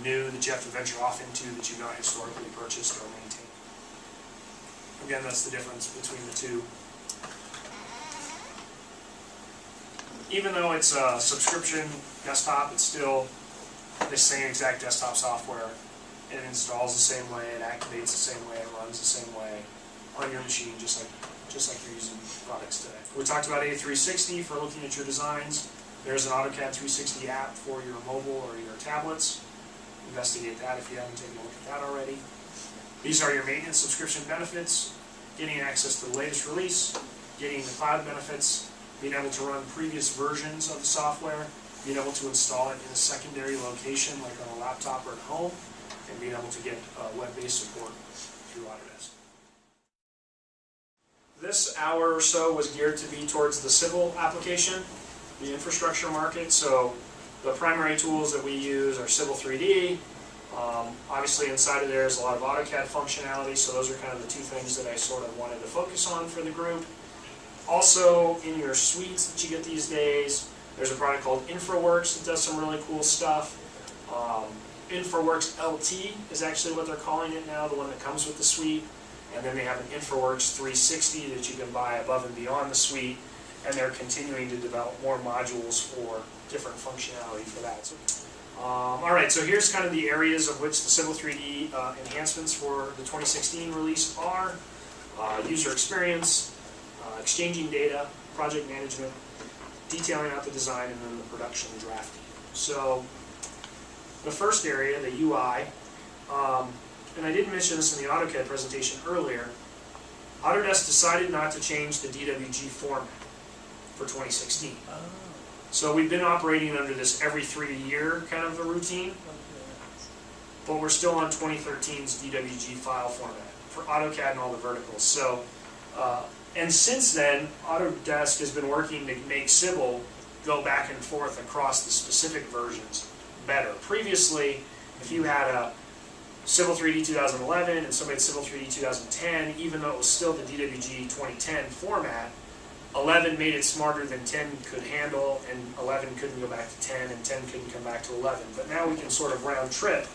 new that you have to venture off into that you've not historically purchased or maintained. Again, that's the difference between the two. Even though it's a subscription desktop, it's still the same exact desktop software. It installs the same way, it activates the same way, it runs the same way on your machine, just like you're using products today. We talked about A360 for looking at your designs. There's an AutoCAD 360 app for your mobile or your tablets. Investigate that if you haven't taken a look at that already. These are your maintenance subscription benefits, getting access to the latest release, getting the cloud benefits, being able to run previous versions of the software, being able to install it in a secondary location like on a laptop or at home, and being able to get web-based support through Autodesk. This hour or so was geared to be towards the civil application, the infrastructure market. So the primary tools that we use are Civil 3D. Obviously inside of there is a lot of AutoCAD functionality, so those are kind of the two things that I sort of wanted to focus on for the group. Also, in your suites that you get these days, there's a product called Infraworks that does some really cool stuff. Infraworks LT is actually what they're calling it now, the one that comes with the suite. And then they have an Infraworks 360 that you can buy above and beyond the suite, and they're continuing to develop more modules for different functionality for that. All right, so here's kind of the areas of which the Civil 3D enhancements for the 2016 release are. User experience, exchanging data, project management, detailing out the design, and then the production drafting. So the first area, the UI, and I did mention this in the AutoCAD presentation earlier, Autodesk decided not to change the DWG format for 2016. So we've been operating under this every 3-year kind of a routine, but we're still on 2013's DWG file format for AutoCAD and all the verticals. So, and since then, Autodesk has been working to make Civil go back and forth across the specific versions better. Previously, if you had a Civil 3D 2011 and somebody had Civil 3D 2010, even though it was still the DWG 2010 format, 11 made it smarter than 10 could handle, and 11 couldn't go back to 10, and 10 couldn't come back to 11. But now we can sort of round trip.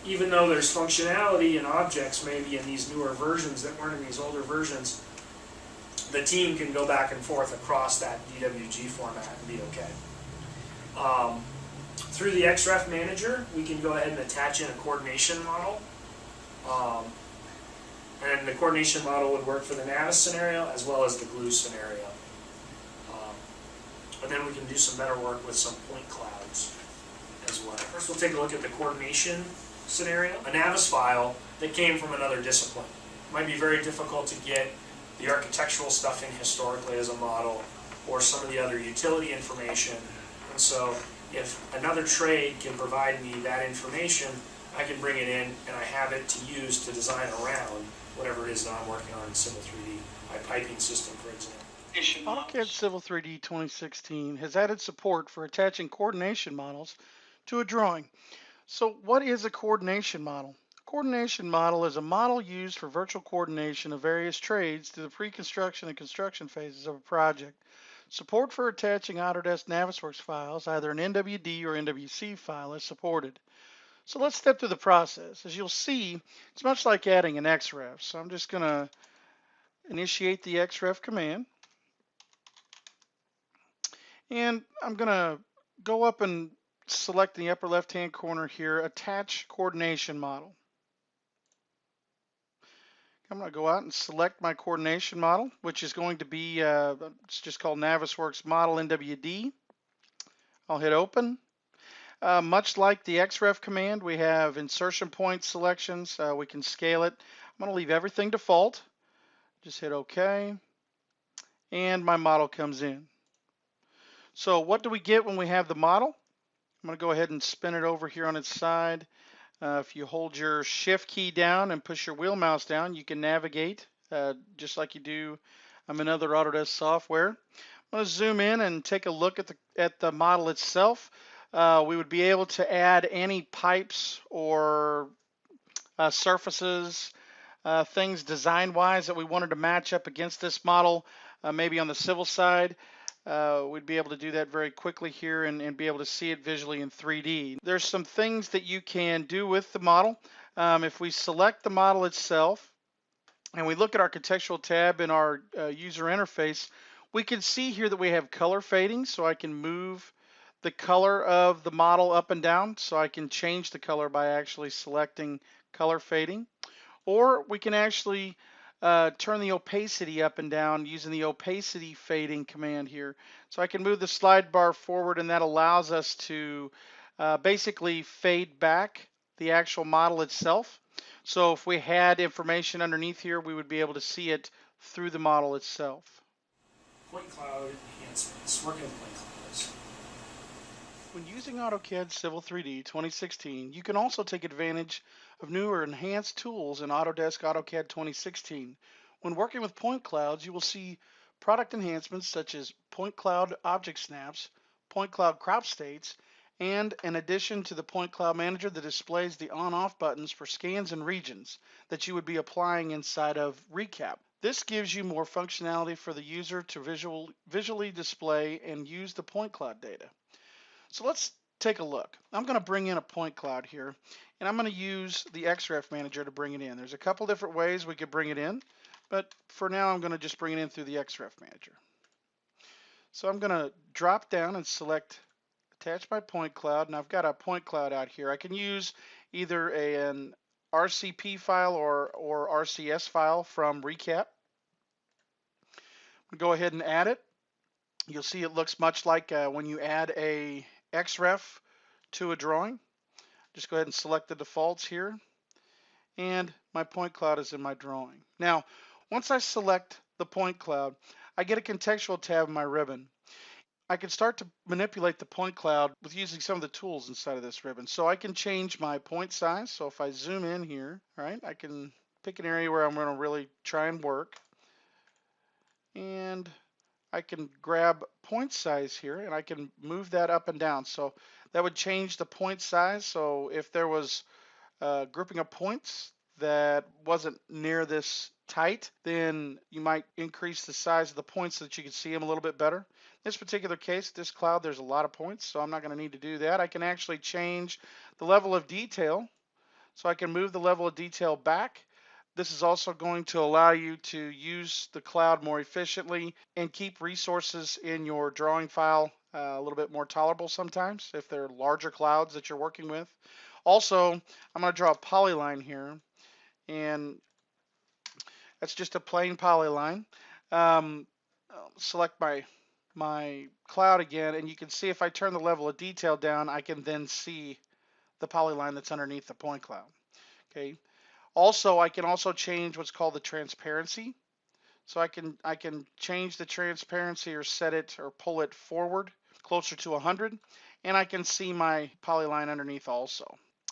Even though there's functionality and objects maybe in these newer versions that weren't in these older versions, the team can go back and forth across that DWG format and be okay. Through the Xref Manager, we can go ahead and attach in a coordination model. And the coordination model would work for the Navis scenario as well as the glue scenario. And then we can do some better work with some point clouds as well. First we'll take a look at the coordination scenario. A Navis file that came from another discipline. It might be very difficult to get the architectural stuff in historically as a model, or some of the other utility information. And so if another trade can provide me that information, I can bring it in and I have it to use to design around whatever it is that I'm working on in Civil 3D, my piping system, for example. AutoCAD Civil 3D 2016 has added support for attaching coordination models to a drawing. So what is a coordination model? A coordination model is a model used for virtual coordination of various trades through the pre-construction and construction phases of a project. Support for attaching Autodesk Navisworks files, either an NWD or NWC file, is supported. So let's step through the process. As you'll see, it's much like adding an Xref. So I'm just going to initiate the Xref command. And I'm going to go up and select in the upper left-hand corner here, Attach Coordination Model. I'm going to go out and select my coordination model, which is going to be, it's just called Navisworks Model NWD. I'll hit Open. Much like the Xref command, we have insertion point selections. We can scale it. I'm going to leave everything default. Just hit OK. And my model comes in. So what do we get when we have the model? I'm going to go ahead and spin it over here on its side. If you hold your Shift key down and push your wheel mouse down, you can navigate just like you do in other Autodesk software. I'm going to zoom in and take a look at the model itself. We would be able to add any pipes or surfaces things design-wise that we wanted to match up against this model, maybe on the civil side, we'd be able to do that very quickly here and be able to see it visually in 3D. There's some things that you can do with the model. If we select the model itself and we look at our contextual tab in our user interface, we can see here that we have color fading, so I can move the color of the model up and down, so I can change the color by actually selecting color fading. Or we can actually turn the opacity up and down using the opacity fading command here. So I can move the slide bar forward, and that allows us to basically fade back the actual model itself. So if we had information underneath here, we would be able to see it through the model itself. Point cloud enhancements, working with point clouds. When using AutoCAD Civil 3D 2016, you can also take advantage of newer enhanced tools in Autodesk AutoCAD 2016. When working with point clouds, you will see product enhancements such as point cloud object snaps, point cloud crop states, and an addition to the point cloud manager that displays the on-off buttons for scans and regions that you would be applying inside of Recap. This gives you more functionality for the user to visually display and use the point cloud data. So let's take a look. I'm going to bring in a point cloud here, and I'm going to use the Xref manager to bring it in. There's a couple different ways we could bring it in, but for now I'm going to just bring it in through the Xref manager. So I'm going to drop down and select attach my point cloud, and I've got a point cloud out here. I can use either an RCP file or RCS file from Recap. Go ahead and add it. You'll see it looks much like when you add a Xref to a drawing. Just go ahead and select the defaults here, and my point cloud is in my drawing. Now, once I select the point cloud, I get a contextual tab in my ribbon. I can start to manipulate the point cloud with using some of the tools inside of this ribbon. So I can change my point size. So if I zoom in here, right, I can pick an area where I'm going to really try and work. And I can grab point size here, and I can move that up and down. So that would change the point size. So if there was a grouping of points that wasn't near this tight, then you might increase the size of the points so that you can see them a little bit better. In this particular case, this cloud, there's a lot of points, so I'm not going to need to do that. I can actually change the level of detail. So I can move the level of detail back. This is also going to allow you to use the cloud more efficiently and keep resources in your drawing file a little bit more tolerable sometimes if they're larger clouds that you're working with. Also, I'm going to draw a polyline here, and that's just a plain polyline. Select my cloud again, and you can see if I turn the level of detail down, I can then see the polyline that's underneath the point cloud. Okay. Also, I can also change what's called the transparency. So I can change the transparency or set it or pull it forward closer to 100, and I can see my polyline underneath also.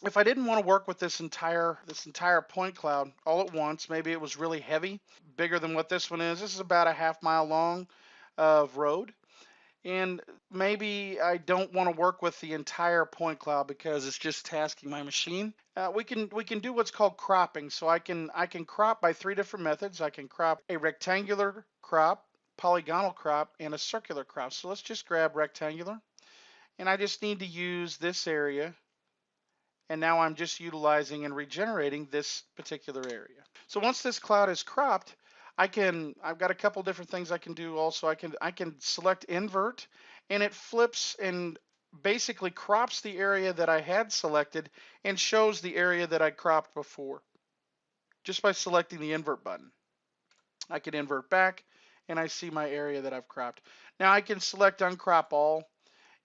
If I didn't want to work with this entire point cloud all at once, maybe it was really heavy, bigger than what this one is. This is about a half-mile long of road. And maybe I don't want to work with the entire point cloud because it's just tasking my machine. We can do what's called cropping. So I can crop by 3 different methods. I can crop a rectangular crop, polygonal crop, and a circular crop. So let's just grab rectangular, and I just need to use this area. And now I'm just utilizing and regenerating this particular area. So once this cloud is cropped, I've got a couple different things I can do also. I can select invert, and it flips and basically crops the area that I had selected and shows the area that I cropped before just by selecting the invert button. I can invert back, and I see my area that I've cropped. Now I can select uncrop all,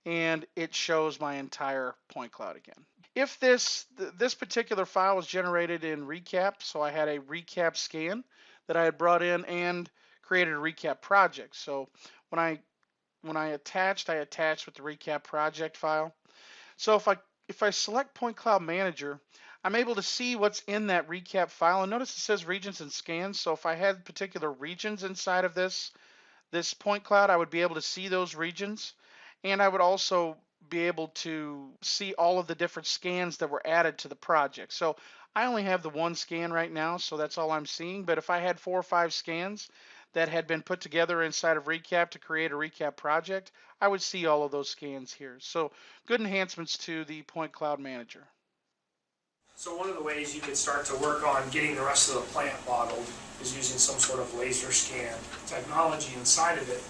and it shows my entire point cloud again. If this particular file was generated in Recap, so I had a Recap scan that I had brought in and created a Recap project. So when I attached with the Recap project file. So if I select Point Cloud Manager, I'm able to see what's in that Recap file. And notice it says regions and scans. So if I had particular regions inside of this point cloud, I would be able to see those regions, and I would also be able to see all of the different scans that were added to the project. So I only have the one scan right now, so that's all I'm seeing. But if I had 4 or 5 scans that had been put together inside of Recap to create a Recap project, I would see all of those scans here. So good enhancements to the Point Cloud Manager. So one of the ways you could start to work on getting the rest of the plant modeled is using some sort of laser scan technology inside of it,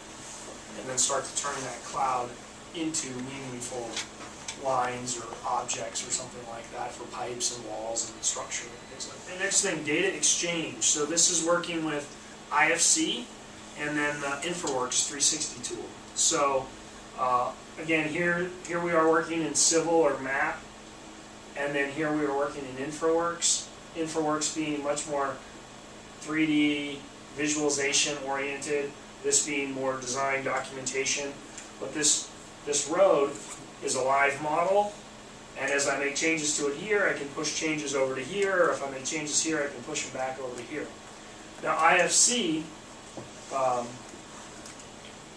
and then start to turn that cloud into meaningful lines or objects or something like that for pipes and walls and structure and things like that. The next thing, data exchange. So this is working with IFC and then Infraworks 360 tool. So again, here we are working in Civil or MEP, and then here we are working in Infraworks. Infraworks being much more 3D visualization oriented, this being more design documentation. But this road is a live model, and as I make changes to it here, I can push changes over to here, or if I make changes here, I can push them back over to here. Now IFC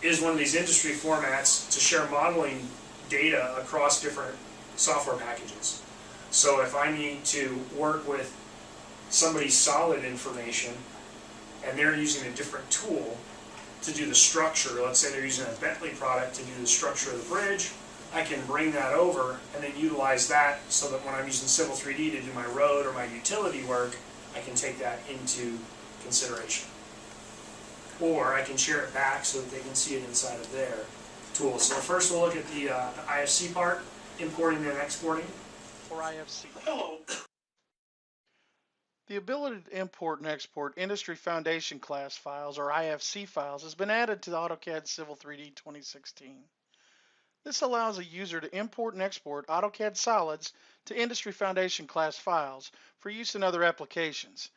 is one of these industry formats to share modeling data across different software packages. So if I need to work with somebody's solid information, and they're using a different tool to do the structure, let's say they're using a Bentley product to do the structure of the bridge, I can bring that over and then utilize that so that when I'm using Civil 3D to do my road or my utility work, I can take that into consideration. Or I can share it back so that they can see it inside of their tool. So first we'll look at the IFC part, importing and exporting. For IFC. The ability to import and export Industry Foundation class files, or IFC files, has been added to the AutoCAD Civil 3D 2016. This allows a user to import and export AutoCAD solids to Industry Foundation class files for use in other applications.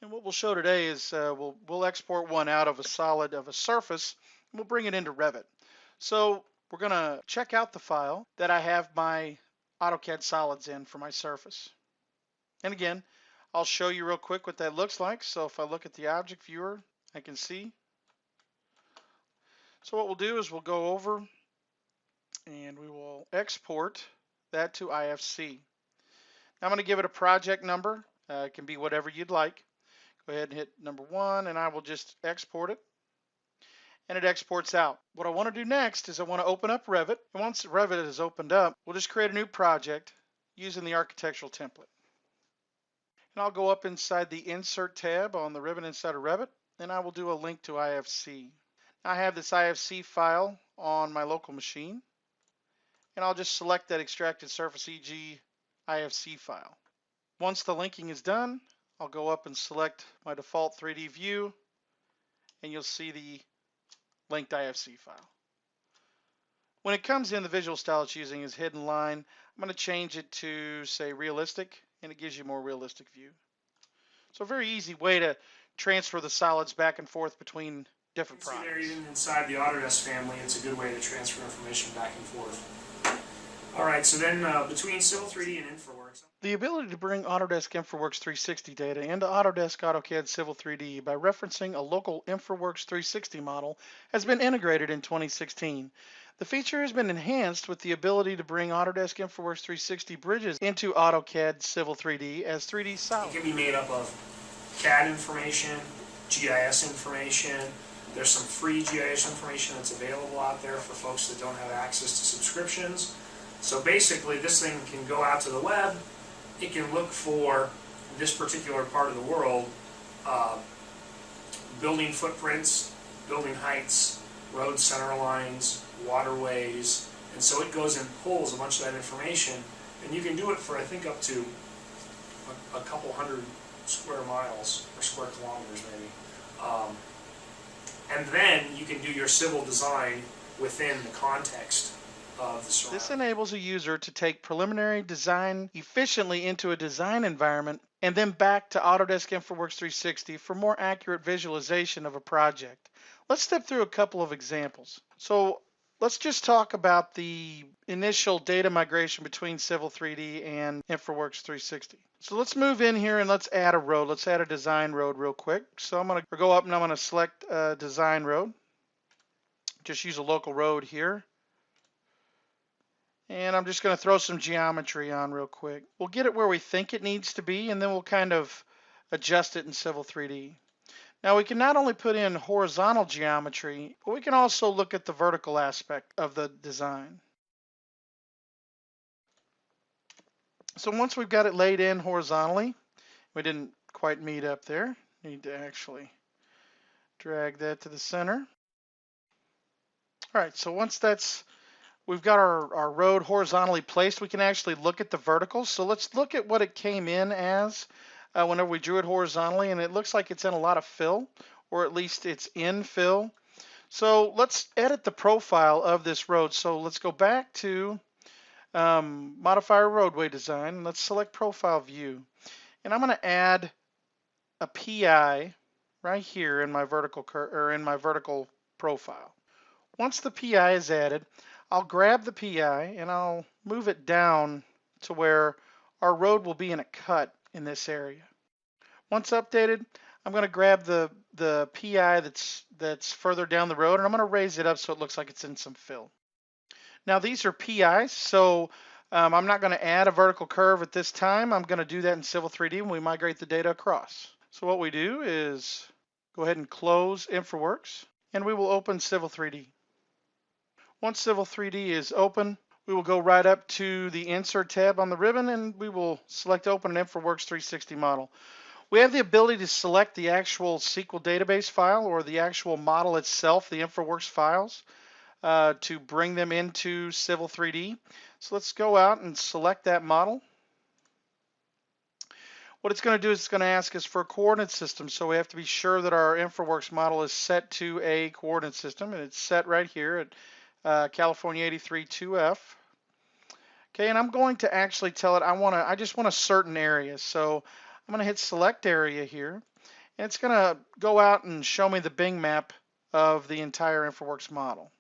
And what we'll show today is we'll export one out of a solid of a surface, and we'll bring it into Revit. So we're going to check out the file that I have my AutoCAD solids in for my surface. And again, I'll show you real quick what that looks like. So if I look at the object viewer, I can see. So what we'll do is we'll go over and we will export that to IFC. Now I'm going to give it a project number. It can be whatever you'd like. Go ahead and hit number 1, and I will just export it. And it exports out. What I want to do next is I want to open up Revit. And once Revit is opened up, we'll just create a new project using the architectural template. And I'll go up inside the Insert tab on the ribbon inside of Revit, and I will do a link to IFC. Now I have this IFC file on my local machine, and I'll just select that extracted surface, e.g. IFC file. Once the linking is done, I'll go up and select my default 3D view, and you'll see the linked IFC file. When it comes in, the visual style it's using is hidden line. I'm going to change it to, say, realistic, and it gives you a more realistic view. So a very easy way to transfer the solids back and forth between different products. There, even inside the Autodesk family, it's a good way to transfer information back and forth. All right, so then between Civil 3D and Infraworks. The ability to bring Autodesk Infraworks 360 data into Autodesk AutoCAD Civil 3D by referencing a local Infraworks 360 model has been integrated in 2016. The feature has been enhanced with the ability to bring Autodesk Infraworks 360 bridges into AutoCAD Civil 3D as 3D solids. It can be made up of CAD information, GIS information. There's some free GIS information that's available out there for folks that don't have access to subscriptions. So basically, this thing can go out to the web. It can look for this particular part of the world, building footprints, building heights, road center lines, waterways, and so it goes and pulls a bunch of that information, and you can do it for, I think, up to a couple hundred square miles or square kilometers maybe. And then you can do your civil design within the context of the surrounding. This enables a user to take preliminary design efficiently into a design environment and then back to Autodesk Infraworks 360 for more accurate visualization of a project. Let's step through a couple of examples. So let's just talk about the initial data migration between Civil 3D and Infraworks 360. So let's move in here and let's add a road. Let's add a design road real quick. So I'm going to go up and I'm going to select design road. Just use a local road here. And I'm just going to throw some geometry on real quick. We'll get it where we think it needs to be, and then we'll kind of adjust it in Civil 3D. Now we can not only put in horizontal geometry, but we can also look at the vertical aspect of the design. So once we've got it laid in horizontally, we didn't quite meet up there. Need to actually drag that to the center. All right, so once we've got our road horizontally placed, we can actually look at the verticals. So let's look at what it came in as whenever we drew it horizontally, and it looks like it's in a lot of fill, or at least it's in fill. So let's edit the profile of this road. So let's go back to modify our roadway design. Let's select profile view, and I'm going to add a PI right here in my vertical profile. Once the PI is added, I'll grab the PI and I'll move it down to where our road will be in a cut in this area. Once updated, I'm going to grab the PI that's further down the road, and I'm going to raise it up so it looks like it's in some fill. Now these are PIs, so I'm not going to add a vertical curve at this time. I'm going to do that in Civil 3D when we migrate the data across. So what we do is go ahead and close Infraworks, and we will open Civil 3D. Once Civil 3D is open, we will go right up to the Insert tab on the ribbon, and we will select Open an Infraworks 360 model. We have the ability to select the actual SQL database file or the actual model itself, the Infraworks files, to bring them into Civil 3D. So let's go out and select that model. What it's going to do is it's going to ask us for a coordinate system. So we have to be sure that our Infraworks model is set to a coordinate system, and it's set right here at California 83 2F. Okay, and I'm going to actually tell it I just want a certain area. So I'm going to hit select area here, and it's going to go out and show me the Bing map of the entire Infraworks model.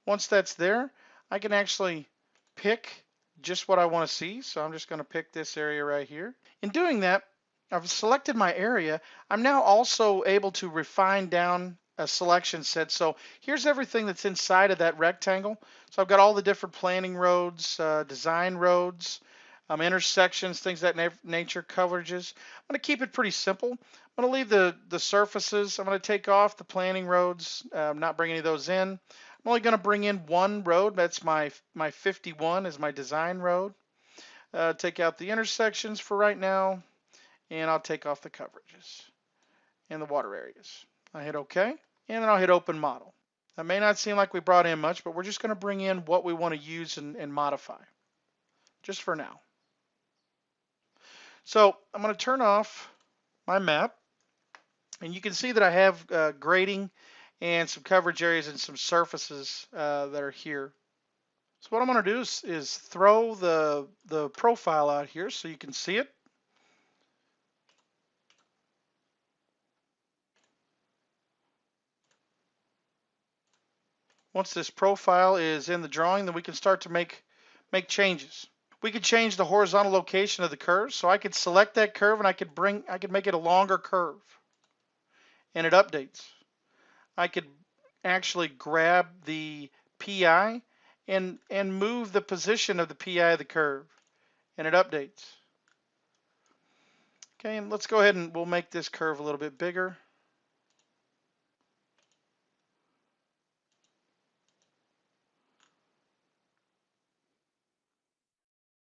Once that's there, I can actually pick just what I want to see. So I'm just going to pick this area right here. In doing that, I've selected my area. I'm now also able to refine down a selection set. So here's everything that's inside of that rectangle. So I've got all the different planning roads, design roads, intersections, things of that nature, coverages. I'm going to keep it pretty simple. I'm going to leave the surfaces. I'm going to take off the planning roads, not bring any of those in. I'm only going to bring in one road. That's my 51 is my design road. Take out the intersections for right now, and I'll take off the coverages and the water areas. I hit OK, and then I'll hit Open Model. That may not seem like we brought in much, but we're just going to bring in what we want to use and modify, just for now. So I'm going to turn off my map, and you can see that I have grading and some coverage areas and some surfaces that are here. So what I'm going to do is throw the profile out here so you can see it. Once this profile is in the drawing, then we can start to make changes. We could change the horizontal location of the curve, so I could select that curve and I could make it a longer curve, and it updates. I could actually grab the PI and move the position of the PI of the curve, and it updates. Okay, and let's go ahead and we'll make this curve a little bit bigger.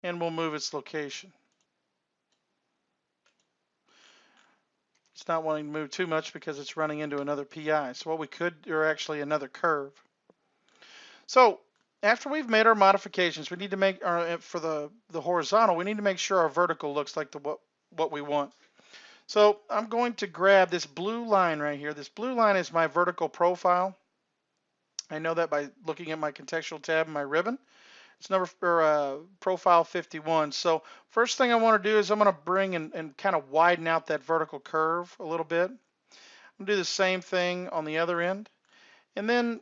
And we'll move its location. It's not wanting to move too much because it's running into another PI. So what we could, or actually another curve. So after we've made our modifications, we need to make for the horizontal, we need to make sure our vertical looks like what we want. So I'm going to grab this blue line right here. This blue line is my vertical profile. I know that by looking at my contextual tab and my ribbon. It's profile 51. So first thing I want to do is I'm going to bring and kind of widen out that vertical curve a little bit. I'm going to do the same thing on the other end. And then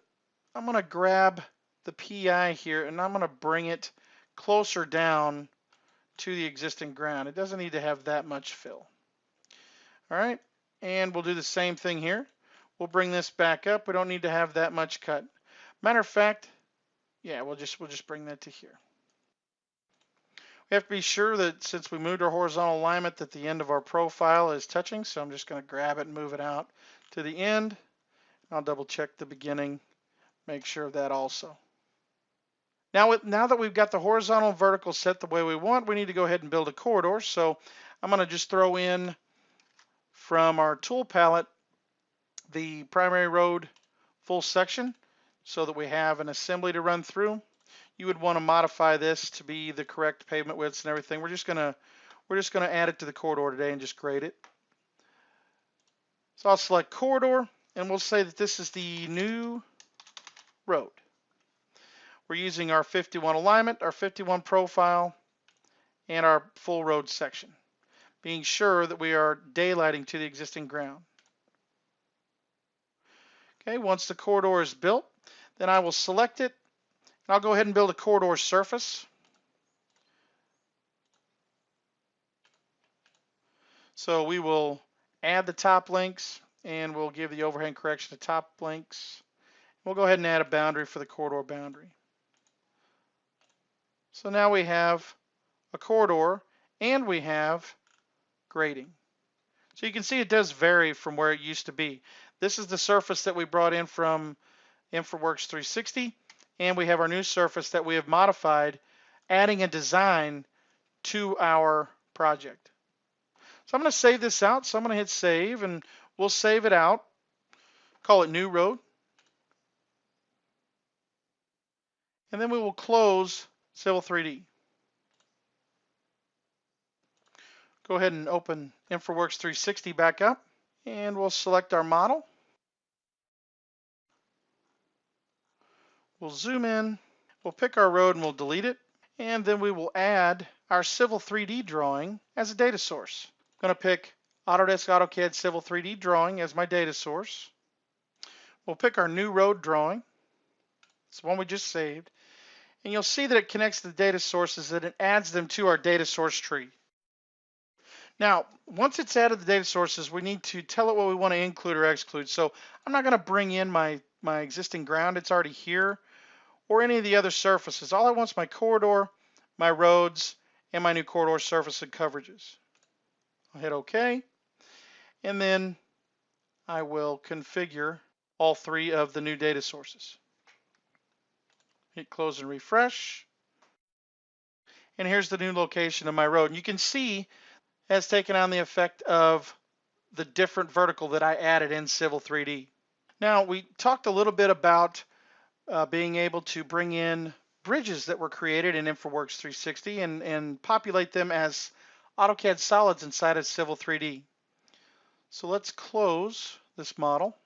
I'm going to grab the PI here and I'm going to bring it closer down to the existing ground. It doesn't need to have that much fill. All right, and we'll do the same thing here. We'll bring this back up. We don't need to have that much cut. Matter of fact, Yeah, we'll just bring that to here. We have to be sure that since we moved our horizontal alignment that the end of our profile is touching, so I'm just going to grab it and move it out to the end. I'll double check the beginning, make sure of that also. Now that we've got the horizontal and vertical set the way we want, we need to go ahead and build a corridor. So I'm going to just throw in from our tool palette the primary road full section so that we have an assembly to run through. You would want to modify this to be the correct pavement widths and everything. We're just gonna add it to the corridor today and just grade it. So I'll select corridor and we'll say that this is the new road. We're using our 51 alignment, our 51 profile, and our full road section, being sure that we are daylighting to the existing ground. Okay, once the corridor is built, then I will select it. I'll go ahead and build a corridor surface. So we will add the top links and we'll give the overhang correction to top links. We'll go ahead and add a boundary for the corridor boundary. So now we have a corridor and we have grading. So you can see it does vary from where it used to be. This is the surface that we brought in from Infraworks 360, and we have our new surface that we have modified, adding a design to our project. So I'm going to save this out. So I'm going to hit save and we'll save it out. Call it new road. And then we will close Civil 3D. Go ahead and open Infraworks 360 back up and we'll select our model. We'll zoom in, we'll pick our road and we'll delete it. And then we will add our Civil 3D drawing as a data source. I'm going to pick Autodesk AutoCAD Civil 3D drawing as my data source. We'll pick our new road drawing. It's the one we just saved. And you'll see that it connects to the data sources and it adds them to our data source tree. Now, once it's added the data sources, we need to tell it what we want to include or exclude. So I'm not going to bring in my existing ground. It's already here, or any of the other surfaces. All I want is my corridor, my roads, and my new corridor surface and coverages. I'll hit OK. And then I will configure all three of the new data sources. Hit close and refresh. And here's the new location of my road. And you can see it has taken on the effect of the different vertical that I added in Civil 3D. Now, we talked a little bit about being able to bring in bridges that were created in Infraworks 360 and populate them as AutoCAD solids inside of Civil 3D. So let's close this model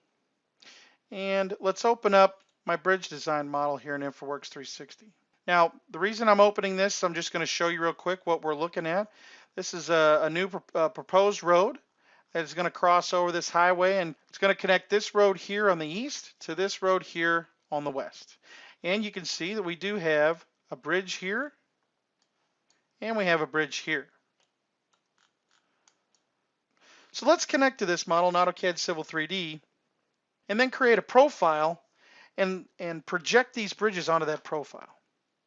and let's open up my bridge design model here in Infraworks 360. Now, the reason I'm opening this, I'm just going to show you real quick what we're looking at. This is a new proposed road that is going to cross over this highway, and it's going to connect this road here on the east to this road here on the west. And you can see that we do have a bridge here and we have a bridge here. So let's connect to this model in AutoCAD Civil 3D and then create a profile and project these bridges onto that profile.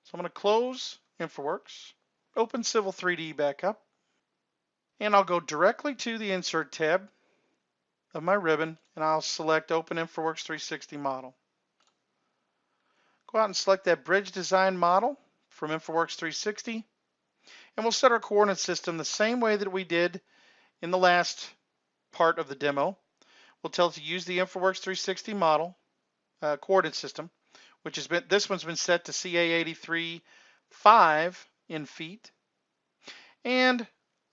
So I'm going to close Infraworks, open Civil 3D back up, and I'll go directly to the Insert tab of my ribbon and I'll select Open Infraworks 360 Model. Go out and select that bridge design model from Infraworks 360, and we'll set our coordinate system the same way that we did in the last part of the demo. We'll tell it to use the Infraworks 360 model coordinate system, which has been, this one's been set to CA83.5 in feet. And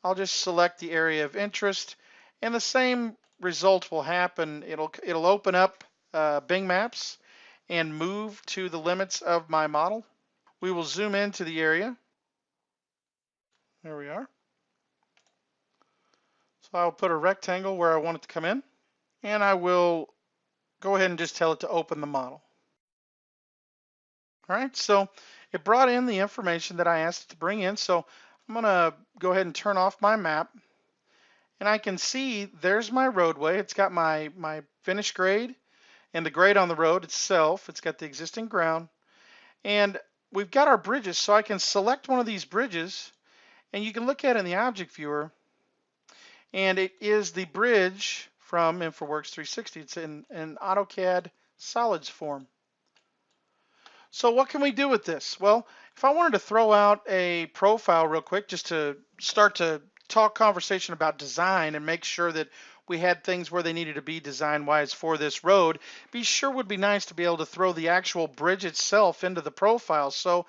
I'll just select the area of interest, and the same result will happen. It'll open up Bing Maps and move to the limits of my model. We will zoom into the area. There we are. So I'll put a rectangle where I want it to come in, and I will go ahead and just tell it to open the model. All right, so it brought in the information that I asked it to bring in. So I'm going to go ahead and turn off my map, and I can see there's my roadway. It's got my finished grade and the grade on the road itself. It's got the existing ground, And we've got our bridges, so I can select one of these bridges, and you can look at it in the object viewer, and it is the bridge from Infraworks 360. It's in an AutoCAD solids form. So what can we do with this? Well, if I wanted to throw out a profile real quick, just to start to talk conversation about design and make sure that we had things where they needed to be design-wise for this road, would be nice to be able to throw the actual bridge itself into the profile. So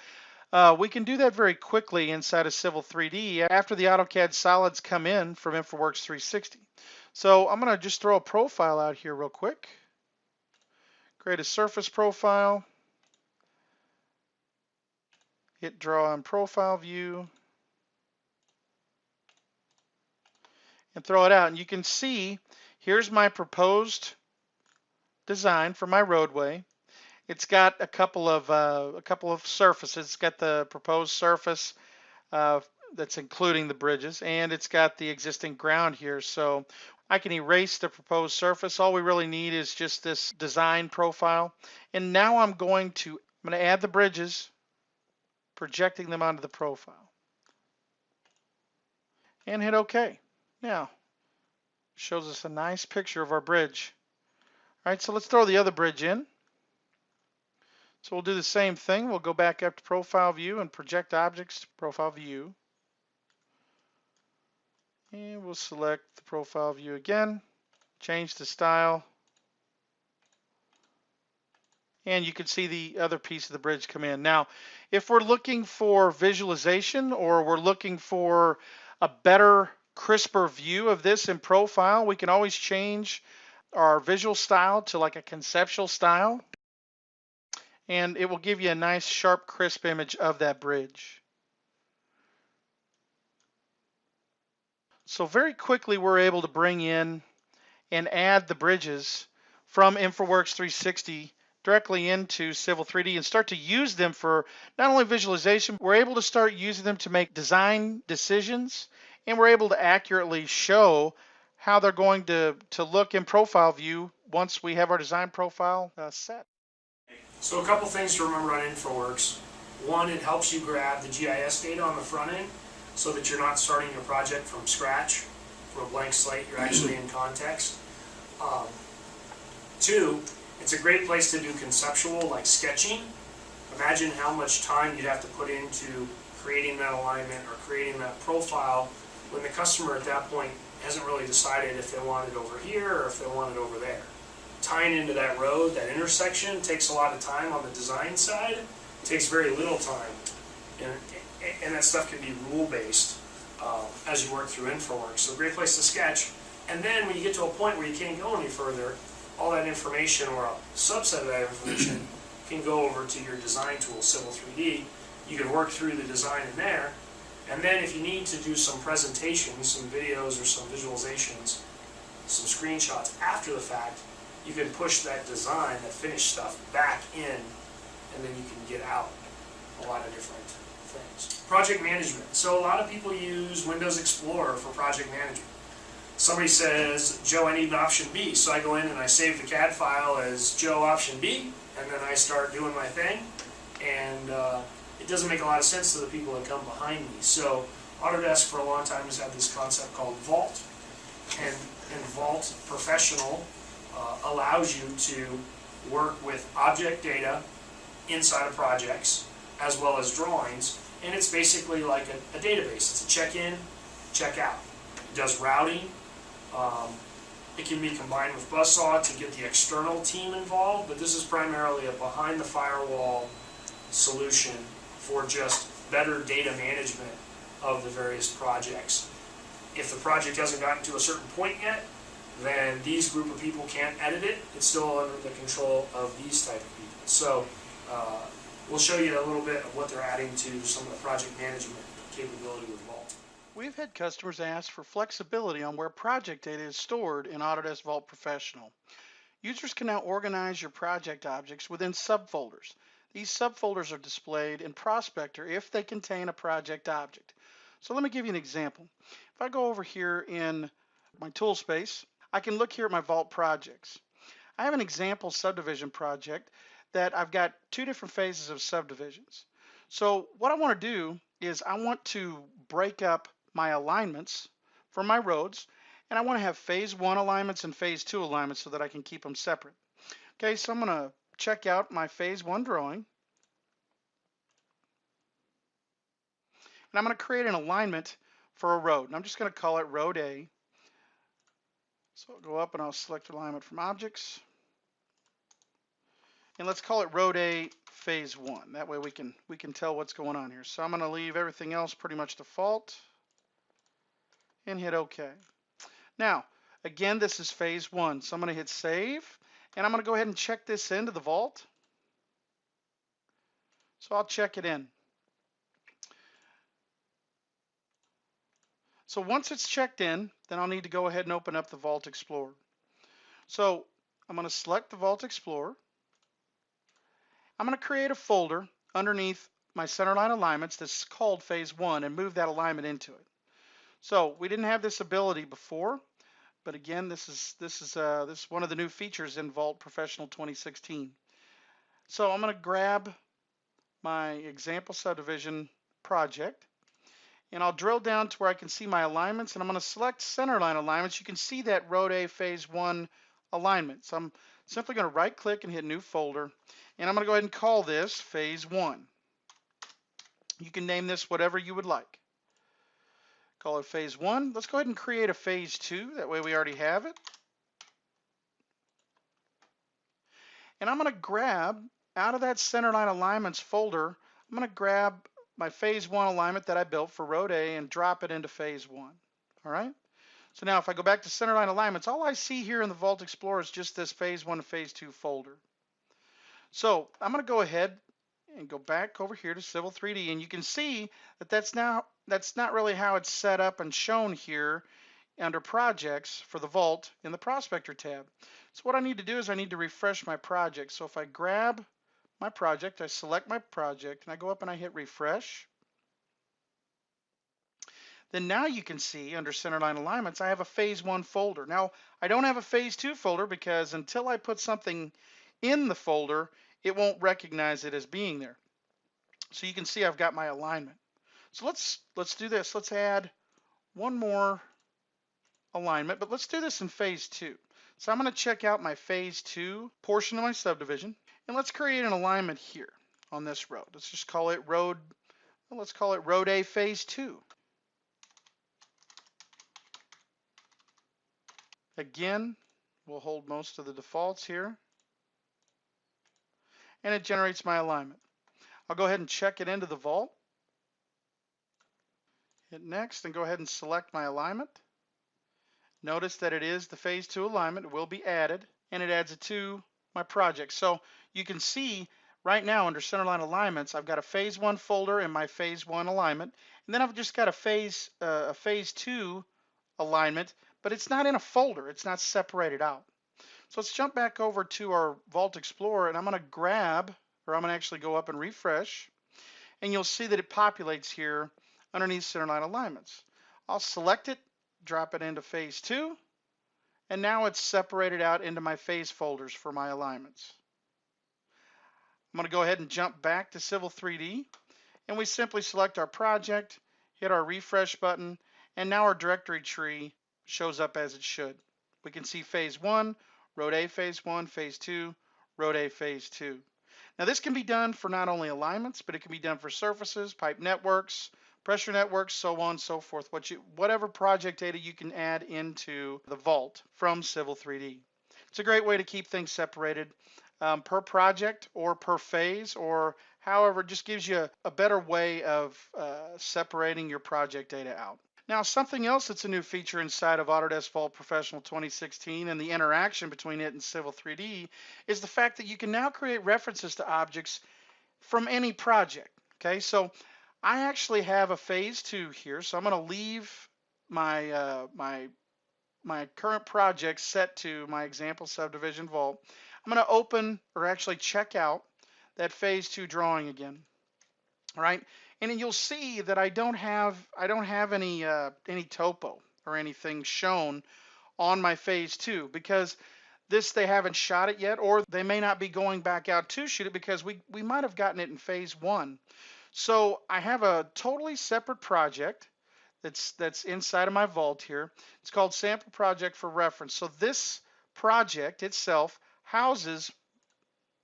we can do that very quickly inside of Civil 3D after the AutoCAD solids come in from Infraworks 360. So I'm going to just throw a profile out here real quick. Create a surface profile. Hit draw on profile view. And throw it out. And you can see here's my proposed design for my roadway. It's got a couple of surfaces. It's got the proposed surface that's including the bridges, and it's got the existing ground here. So I can erase the proposed surface. All we really need is just this design profile. And now I'm going to add the bridges, projecting them onto the profile, and hit OK. Now, shows us a nice picture of our bridge. All right, so let's throw the other bridge in. So we'll do the same thing. We'll go back up to Profile View and Project Objects to Profile View. And we'll select the Profile View again, change the style. And you can see the other piece of the bridge come in. Now, if we're looking for visualization or we're looking for a better, crisper view of this in Profile, we can always change our visual style to like a conceptual style. And it will give you a nice, sharp, crisp image of that bridge. So very quickly, we're able to bring in and add the bridges from Infraworks 360 directly into Civil 3D and start to use them for not only visualization, we're able to start using them to make design decisions, and we're able to accurately show how they're going to look in Profile View once we have our design profile set. So a couple things to remember on Infraworks. One, it helps you grab the GIS data on the front end so that you're not starting your project from scratch, from a blank slate, you're actually in context. Two, it's a great place to do conceptual, like sketching. Imagine how much time you'd have to put into creating that alignment or creating that profile when the customer at that point hasn't really decided if they want it over here or if they want it over there. Tying into that road, that intersection, takes a lot of time on the design side. It takes very little time. And that stuff can be rule-based as you work through Infraworks. So a great place to sketch. And then when you get to a point where you can't go any further, all that information or a subset of that information can go over to your design tool, Civil 3D. You can work through the design in there. And then if you need to do some presentations, some videos or some visualizations, some screenshots after the fact, you can push that design, that finished stuff, back in, and then you can get out a lot of different things. Project management. So a lot of people use Windows Explorer for project management. Somebody says, Joe, I need an option B. So I go in and I save the CAD file as Joe option B, and then I start doing my thing. And it doesn't make a lot of sense to the people that come behind me. So Autodesk for a long time has had this concept called Vault. And Vault Professional allows you to work with object data inside of projects as well as drawings, and it's basically like a database. It's a check-in, check-out. It does routing. It can be combined with Buzzsaw to get the external team involved, but this is primarily a behind-the-firewall solution for just better data management of the various projects. If the project hasn't gotten to a certain point yet, then these group of people can't edit it. It's still under the control of these type of people. So we'll show you a little bit of what they're adding to some of the project management capability with Vault. We've had customers ask for flexibility on where project data is stored in Autodesk Vault Professional. Users can now organize your project objects within subfolders. These subfolders are displayed in Prospector if they contain a project object. So let me give you an example. If I go over here in my tool space, I can look here at my Vault projects. I have an example subdivision project that I've got two different phases of subdivisions. So what I want to do is I want to break up my alignments for my roads, and I want to have phase 1 alignments and phase 2 alignments so that I can keep them separate. Okay, so I'm going to check out my phase 1 drawing, and I'm going to create an alignment for a road, and I'm just going to call it Road A. So I'll go up and I'll select alignment from objects, and let's call it Road A phase 1. That way we can tell what's going on here. So I'm going to leave everything else pretty much default and hit OK. Now, again, this is phase 1, so I'm going to hit save, and I'm going to go ahead and check this into the vault. So I'll check it in. So once it's checked in, then I'll need to go ahead and open up the Vault Explorer. So I'm going to select the Vault Explorer. I'm going to create a folder underneath my centerline alignments that's called phase 1 and move that alignment into it. So we didn't have this ability before, but again, this is one of the new features in Vault Professional 2016. So I'm going to grab my example subdivision project, and I'll drill down to where I can see my alignments, and I'm going to select centerline alignments. You can see that Road A phase 1 alignment. So I'm simply going to right click and hit new folder, and I'm going to go ahead and call this phase 1. You can name this whatever you would like. Call it phase 1. Let's go ahead and create a phase 2. That way we already have it. And I'm going to grab out of that centerline alignments folder, I'm going to grab my phase 1 alignment that I built for Road A and drop it into phase 1. All right. So now if I go back to centerline alignments, all I see here in the Vault Explorer is just this phase 1 and phase 2 folder. So I'm going to go ahead and go back over here to Civil 3D, and you can see that that's not really how it's set up and shown here under projects for the Vault in the Prospector tab. So what I need to do is I need to refresh my project. So if I grab my project, I select my project, and I go up and I hit refresh. Then now you can see under centerline alignments, I have a phase 1 folder. Now, I don't have a phase 2 folder because until I put something in the folder, it won't recognize it as being there. So you can see I've got my alignment. So let's do this. Let's add one more alignment, but let's do this in phase 2. So I'm going to check out my phase 2 portion of my subdivision, and let's create an alignment here on this road. Let's just call it Road A phase 2. Again, we'll hold most of the defaults here, and it generates my alignment. I'll go ahead and check it into the vault. Hit next and go ahead and select my alignment. Notice that it is the phase 2 alignment. It will be added, and it adds it to my project. So you can see right now under centerline alignments, I've got a phase 1 folder in my phase 1 alignment, and then I've just got a phase 2 alignment, but it's not in a folder. It's not separated out. So let's jump back over to our Vault Explorer, and I'm going to actually go up and refresh, and you'll see that it populates here underneath centerline alignments. I'll select it, drop it into phase 2, and now it's separated out into my phase folders for my alignments. I'm going to go ahead and jump back to Civil 3D, and we simply select our project, hit our refresh button, and now our directory tree shows up as it should. We can see phase 1, Road A phase 1, phase 2, Road A phase 2. Now this can be done for not only alignments, but it can be done for surfaces, pipe networks, pressure networks, so on and so forth. Whatever project data you can add into the Vault from Civil 3D. It's a great way to keep things separated per project or per phase, or however, it just gives you a better way of separating your project data out. Now, something else that's a new feature inside of Autodesk Vault Professional 2016 and the interaction between it and Civil 3D is the fact that you can now create references to objects from any project. Okay, so I actually have a phase 2 here, so I'm going to leave my my current project set to my example subdivision vault. I'm going to open, or actually check out, that phase 2 drawing again. All right, and then you'll see that I don't have any topo or anything shown on my phase 2 because this they haven't shot it yet, or they may not be going back out to shoot it because we might have gotten it in phase 1. So I have a totally separate project that's inside of my vault here. It's called Sample Project for Reference. So this project itself houses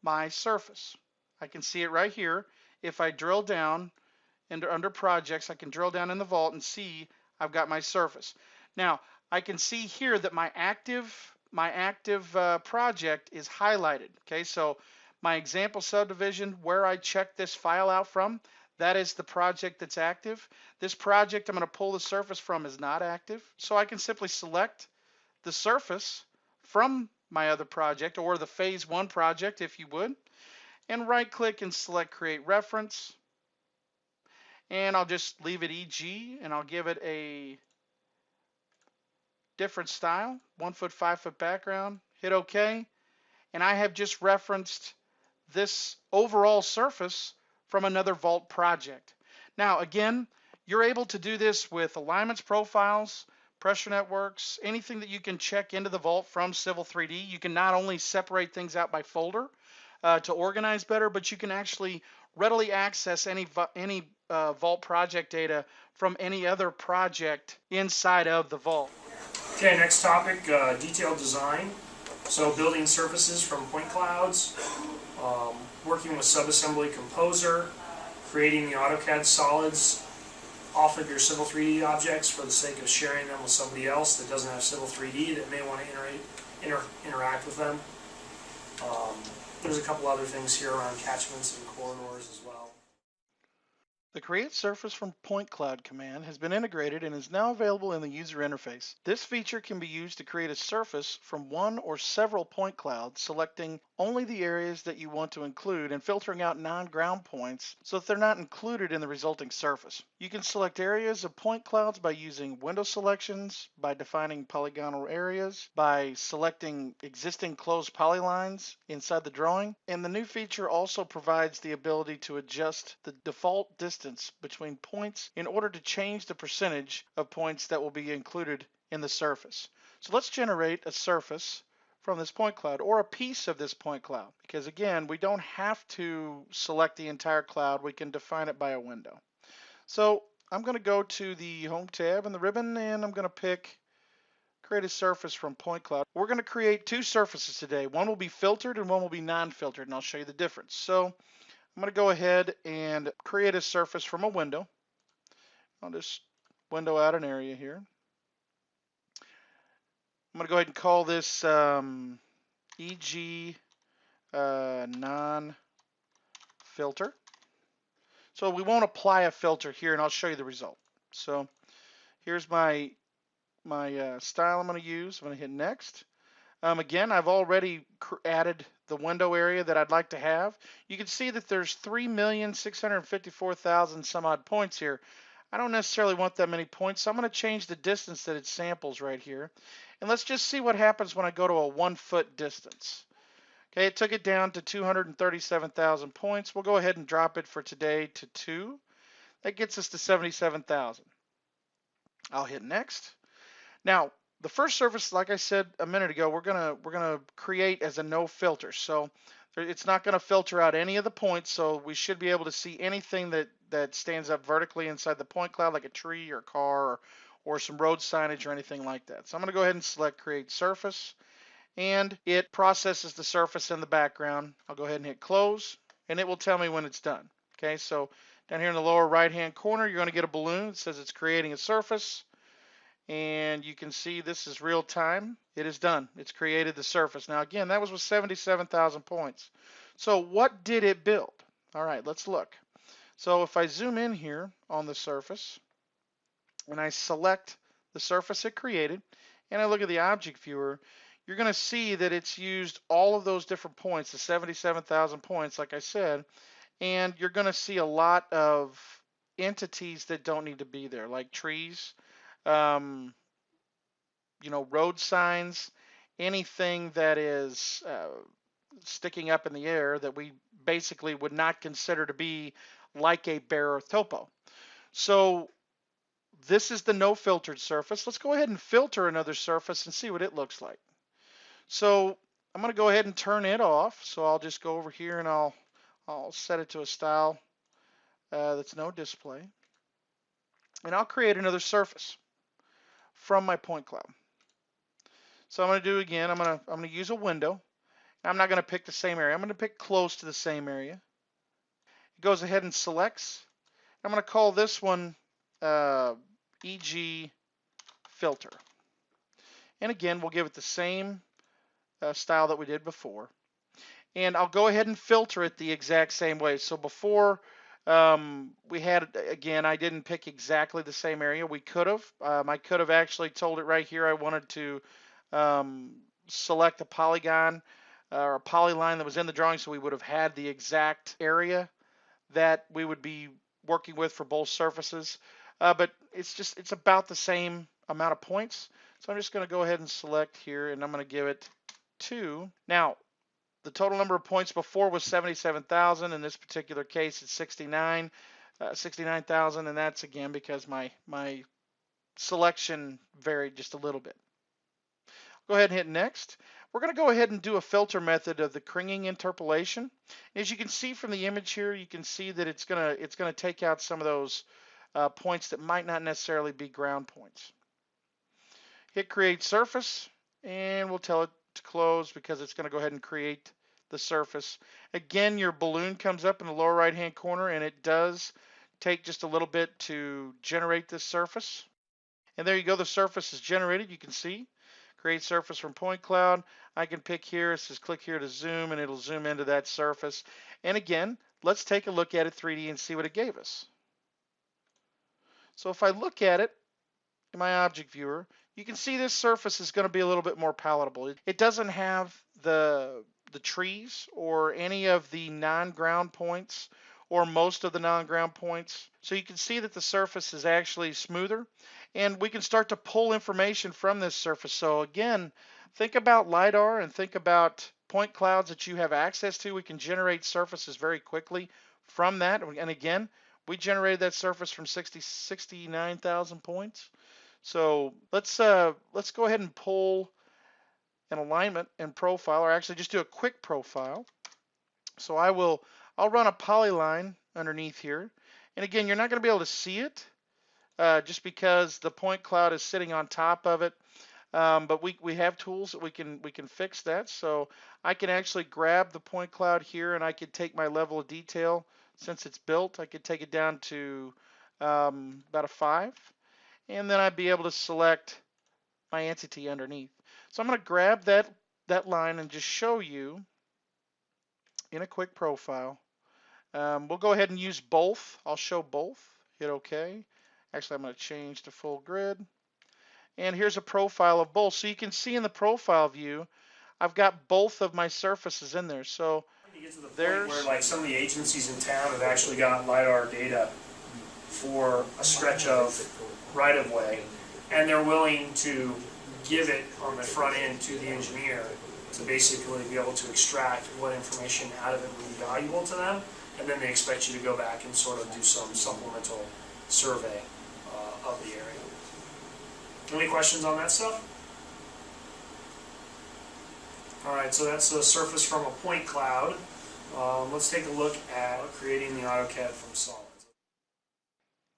my surface. I can see it right here. If I drill down under projects, I can drill down in the vault and see I've got my surface. Now I can see here that my active project is highlighted. Okay, so my example subdivision where I checked this file out from, that is the project that's active. This project I'm going to pull the surface from is not active, so I can simply select the surface from my other project, or the phase 1 project if you would, and right click and select create reference, and I'll just leave it EG, and I'll give it a different style, 1 foot, 5 foot background, hit OK, and I have just referenced this overall surface from another vault project. Now again, you're able to do this with alignments, profiles, pressure networks, anything that you can check into the vault from Civil 3D. You can not only separate things out by folder to organize better, but you can actually readily access any vault project data from any other project inside of the vault. Okay, next topic, detailed design. So building surfaces from point clouds, working with subassembly composer, creating the AutoCAD solids off of your Civil 3D objects for the sake of sharing them with somebody else that doesn't have Civil 3D that may want to interact with them. There's a couple other things here around catchments and corridors as well. The Create Surface from Point Cloud command has been integrated and is now available in the user interface. This feature can be used to create a surface from one or several point clouds, selecting only the areas that you want to include and filtering out non-ground points so that they're not included in the resulting surface. You can select areas of point clouds by using window selections, by defining polygonal areas, by selecting existing closed polylines inside the drawing, and the new feature also provides the ability to adjust the default distance between points in order to change the percentage of points that will be included in the surface. So let's generate a surface from this point cloud, or a piece of this point cloud, because again, we don't have to select the entire cloud. We can define it by a window. So I'm going to go to the Home tab in the ribbon, and I'm going to pick create a surface from point cloud. We're going to create 2 surfaces today. One will be filtered and one will be non-filtered, and I'll show you the difference. So I'm going to go ahead and create a surface from a window. I'll just window out an area here. I'm going to go ahead and call this EG non-filter. So we won't apply a filter here, and I'll show you the result. So here's my style I'm going to use. I'm going to hit next. Again, I've already added the window area that I'd like to have. You can see that there's 3,654,000 some odd points here. I don't necessarily want that many points, so I'm going to change the distance that it samples right here. And let's just see what happens when I go to a 1 foot distance. Okay, it took it down to 237,000 points. We'll go ahead and drop it for today to 2. That gets us to 77,000. I'll hit next. Now, the first surface, like I said a minute ago, we're gonna create as a no filter. So it's not going to filter out any of the points. So we should be able to see anything that stands up vertically inside the point cloud, like a tree or car or some road signage or anything like that. So I'm going to go ahead and select Create Surface, and it processes the surface in the background. I'll go ahead and hit Close, and it will tell me when it's done. Okay, so down here in the lower right-hand corner, you're going to get a balloon. It says it's creating a surface. And you can see this is real time. It is done. It's created the surface. Now again, that was with 77,000 points. So what did it build? All right, let's look. So if I zoom in here on the surface and I select the surface it created and I look at the object viewer, you're going to see that it's used all of those different points, the 77,000 points, like I said, and you're going to see a lot of entities that don't need to be there, like trees, road signs, anything that is sticking up in the air that we basically would not consider to be like a bare earth topo. So this is the no filtered surface. Let's go ahead and filter another surface and see what it looks like. So I'm going to go ahead and turn it off. So I'll just go over here and I'll set it to a style that's no display. And I'll create another surface from my point cloud. So I'm going to do again, I'm going to use a window. I'm not going to pick the same area. I'm going to pick close to the same area. It goes ahead and selects. I'm going to call this one EG filter. And again, we'll give it the same style that we did before. And I'll go ahead and filter it the exact same way. So before we had, again, I didn't pick exactly the same area. We could have. I could have actually told it right here I wanted to select a polygon or a polyline that was in the drawing, so we would have had the exact area that we would be working with for both surfaces. But it's about the same amount of points. So I'm just going to go ahead and select here, and I'm going to give it 2. Now, the total number of points before was 77,000. In this particular case, it's 69,000, and that's again because my selection varied just a little bit. Go ahead and hit next. We're going to go ahead and do a filter method of the cringing interpolation. As you can see from the image here, you can see that it's going to take out some of those points that might not necessarily be ground points. Hit create surface, and we'll tell it to close because it's going to go ahead and create the surface. Again, your balloon comes up in the lower right hand corner, and it does take just a little bit to generate this surface. And there you go, the surface is generated. You can see create surface from point cloud. I can pick here, it says click here to zoom, and it'll zoom into that surface. And again, let's take a look at it 3D and see what it gave us. So if I look at it in my object viewer, you can see this surface is going to be a little bit more palatable. It doesn't have the trees or any of the non-ground points or most of the non-ground points. So you can see that the surface is actually smoother, and we can start to pull information from this surface. So again, think about LiDAR and think about point clouds that you have access to. We can generate surfaces very quickly from that. And again, we generated that surface from 69,000 points. So let's go ahead and pull an alignment and profile, or actually just do a quick profile. So I'll run a polyline underneath here. And again, you're not going to be able to see it just because the point cloud is sitting on top of it. But we have tools that we can fix that. So I can actually grab the point cloud here, and I could take my level of detail. Since it's built, I could take it down to about a 5. And then I'd be able to select my entity underneath. So I'm going to grab that line and just show you in a quick profile. We'll go ahead and use both. I'll show both. Hit OK. Actually, I'm going to change to full grid. And here's a profile of both. So you can see in the profile view, I've got both of my surfaces in there. So there's where like some of the agencies in town have actually got LiDAR data for a stretch of right-of-way, and they're willing to give it on the front end to the engineer to basically be able to extract what information out of it would be valuable to them, and then they expect you to go back and sort of do some supplemental survey of the area. Any questions on that stuff? All right, so that's the surface from a point cloud. Let's take a look at creating the AutoCAD from solids.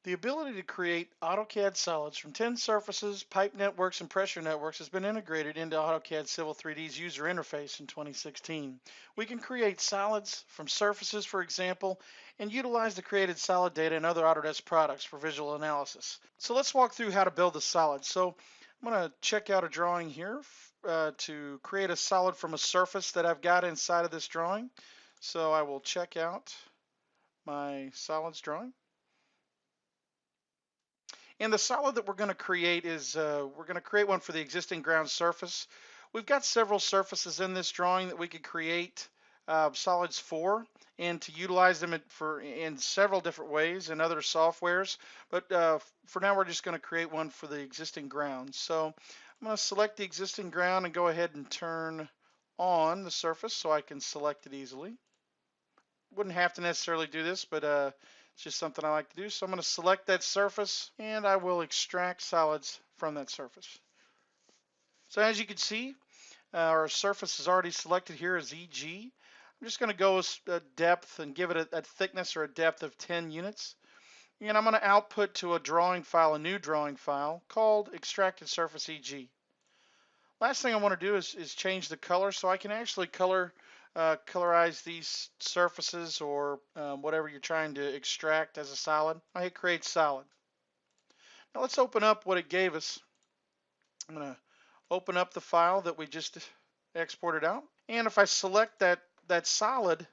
The ability to create AutoCAD solids from 10 surfaces, pipe networks, and pressure networks has been integrated into AutoCAD Civil 3D's user interface in 2016. We can create solids from surfaces, for example, and utilize the created solid data in other Autodesk products for visual analysis. So let's walk through how to build a solid. So I'm going to check out a drawing here to create a solid from a surface that I've got inside of this drawing. So I will check out my solids drawing. And the solid that we're going to create is, we're going to create one for the existing ground surface. We've got several surfaces in this drawing that we could create solids for, and to utilize them in several different ways in other softwares. But for now, we're just going to create one for the existing ground. So I'm going to select the existing ground and go ahead and turn on the surface so I can select it easily. Wouldn't have to necessarily do this, but it's just something I like to do. So I'm going to select that surface, and I will extract solids from that surface. So as you can see, Our surface is already selected here as EG. I'm just going to go with a depth and give it a thickness or a depth of 10 units. And I'm going to output to a drawing file, a new drawing file called extracted surface EG. Last thing I want to do is change the color, so I can actually colorize these surfaces or whatever you're trying to extract as a solid. I hit create solid. Now let's open up what it gave us. I'm going to open up the file that we just exported out. And if I select that solid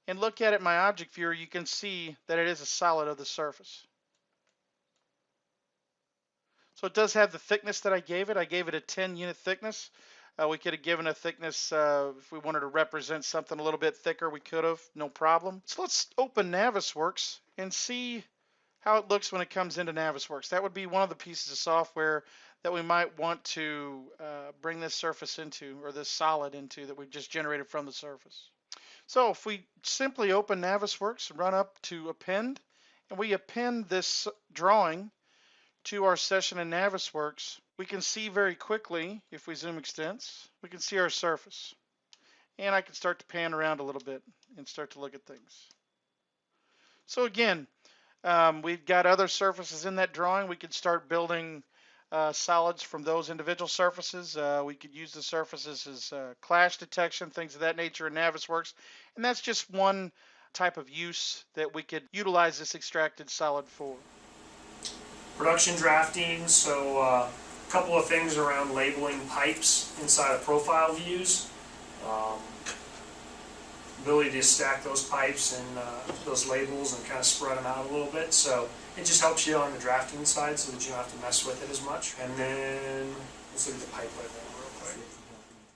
and look at it in my object viewer, you can see that it is a solid of the surface. So it does have the thickness that I gave it. I gave it a 10 unit thickness. We could have given a thickness if we wanted to represent something a little bit thicker, we could have, no problem. So let's open Navisworks and see how it looks when it comes into Navisworks. That would be one of the pieces of software that we might want to bring this surface into, or this solid into, that we just generated from the surface. So if we simply open Navisworks, run up to append, and we append this drawing to our session in Navisworks, we can see very quickly, if we zoom extents, we can see our surface. And I can start to pan around a little bit and start to look at things. So again, we've got other surfaces in that drawing. We could start building solids from those individual surfaces. We could use the surfaces as clash detection, things of that nature in Navisworks. And that's just one type of use that we could utilize this extracted solid for. Production drafting, so a couple of things around labeling pipes inside of profile views. Ability to stack those pipes and those labels and kind of spread them out a little bit. So it just helps you on the drafting side so that you don't have to mess with it as much. And then let's look at the pipe labeling real quick.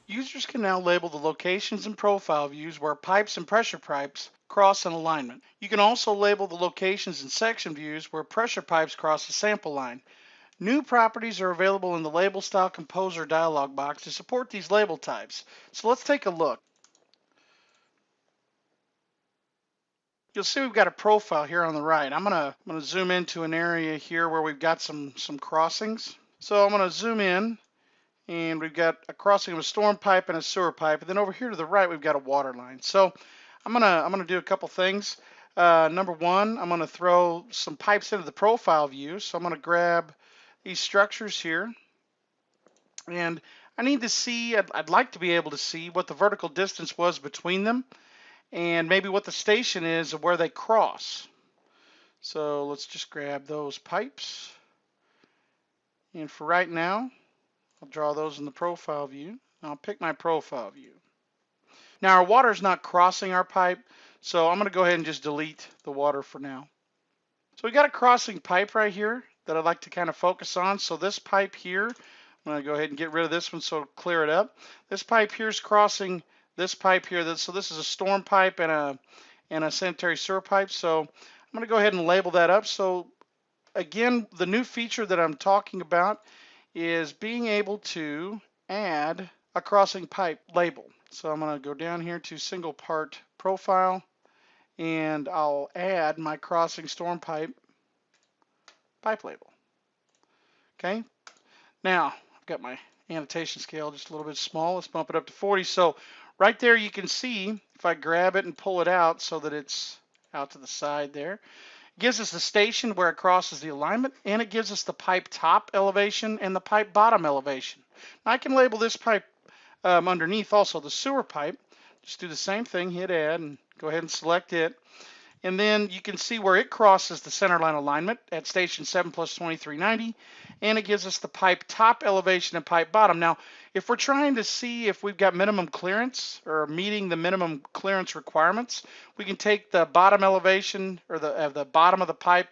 Users can now label the locations and profile views where pipes and pressure pipes cross an alignment. You can also label the locations and section views where pressure pipes cross a sample line. New properties are available in the Label Style Composer dialog box to support these label types. So let's take a look. You'll see we've got a profile here on the right. I'm gonna zoom into an area here where we've got some crossings. So I'm gonna zoom in, and we've got a crossing of a storm pipe and a sewer pipe, and then over here to the right we've got a water line. So I'm gonna do a couple things. Number one, I'm gonna throw some pipes into the profile view. So I'm gonna grab these structures here, and I need to see, I'd like to be able to see what the vertical distance was between them, and maybe what the station is of where they cross. So let's just grab those pipes, and for right now I'll draw those in the profile view. I'll pick my profile view. Now our water is not crossing our pipe, so I'm going to go ahead and just delete the water for now. So we got a crossing pipe right here that I'd like to kind of focus on. So this pipe here, I'm going to go ahead and get rid of this one so it'll clear it up. This pipe here is crossing this pipe here. So this is a storm pipe and a sanitary sewer pipe. So I'm going to go ahead and label that up. So again, the new feature that I'm talking about is being able to add a crossing pipe label. So I'm going to go down here to single part profile, and I'll add my crossing storm pipe label. Okay, now I've got my annotation scale just a little bit small. Let's bump it up to 40. So right there you can see, if I grab it and pull it out so that it's out to the side there, it gives us the station where it crosses the alignment, and it gives us the pipe top elevation and the pipe bottom elevation. Now I can label this pipe underneath also the sewer pipe. Just do the same thing, hit add, and go ahead and select it. And then you can see where it crosses the center line alignment at station 7 plus 2390, and it gives us the pipe top elevation and pipe bottom. Now, if we're trying to see if we've got minimum clearance or meeting the minimum clearance requirements, we can take the bottom elevation or the bottom of the pipe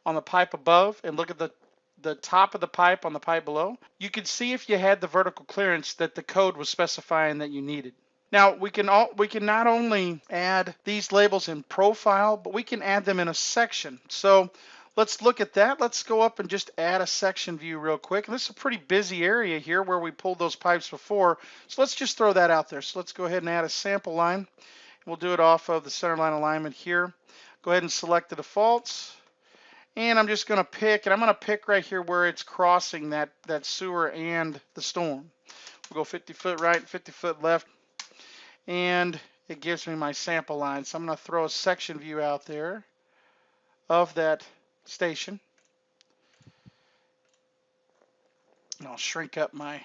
on the pipe above and look at the top of the pipe on the pipe below. You can see if you had the vertical clearance that the code was specifying that you needed. Now we can not only add these labels in profile, but we can add them in a section. So let's look at that. Let's go up and just add a section view real quick. And this is a pretty busy area here where we pulled those pipes before. So let's just throw that out there. So let's go ahead and add a sample line. We'll do it off of the center line alignment here. Go ahead and select the defaults. And I'm just going to pick, and I'm going to pick right here where it's crossing that sewer and the storm. We'll go 50 foot right, 50 foot left, and it gives me my sample line. So I'm going to throw a section view out there of that station. And I'll shrink up my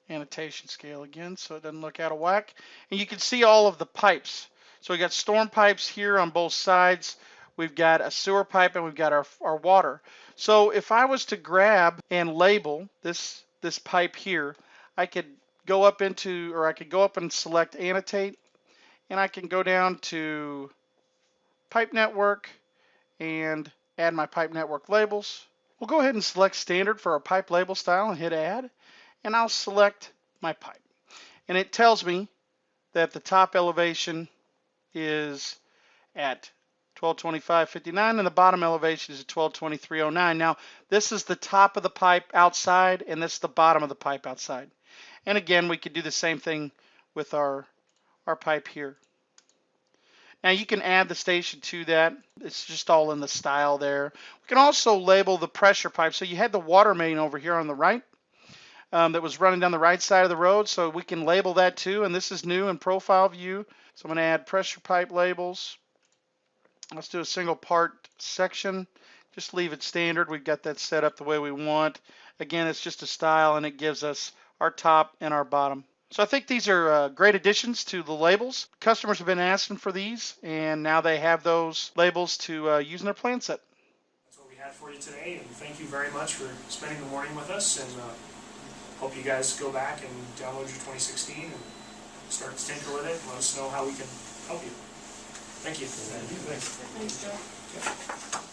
annotation scale again so it doesn't look out of whack. And you can see all of the pipes. So we got storm pipes here on both sides. We've got a sewer pipe and we've got our water. So if I was to grab and label this pipe here, I could go up into, or I could go up and select annotate, and I can go down to pipe network and add my pipe network labels. We'll go ahead and select standard for our pipe label style and hit add, and I'll select my pipe. And it tells me that the top elevation is at 1225.59 and the bottom elevation is at 1223.09. Now this is the top of the pipe outside and this is the bottom of the pipe outside. And again, we could do the same thing with our pipe here. Now you can add the station to that. It's just all in the style there. We can also label the pressure pipe. So you had the water main over here on the right that was running down the right side of the road. So we can label that too. And this is new in profile view. So I'm going to add pressure pipe labels. Let's do a single part section. Just leave it standard. We've got that set up the way we want. Again, it's just a style and it gives us our top and our bottom. So I think these are great additions to the labels. Customers have been asking for these, and now they have those labels to use in their plan set. That's what we had for you today, and thank you very much for spending the morning with us, and hope you guys go back and download your 2016 and start to tinker with it and let us know how we can help you. Thank you. Thanks, Joe. Okay.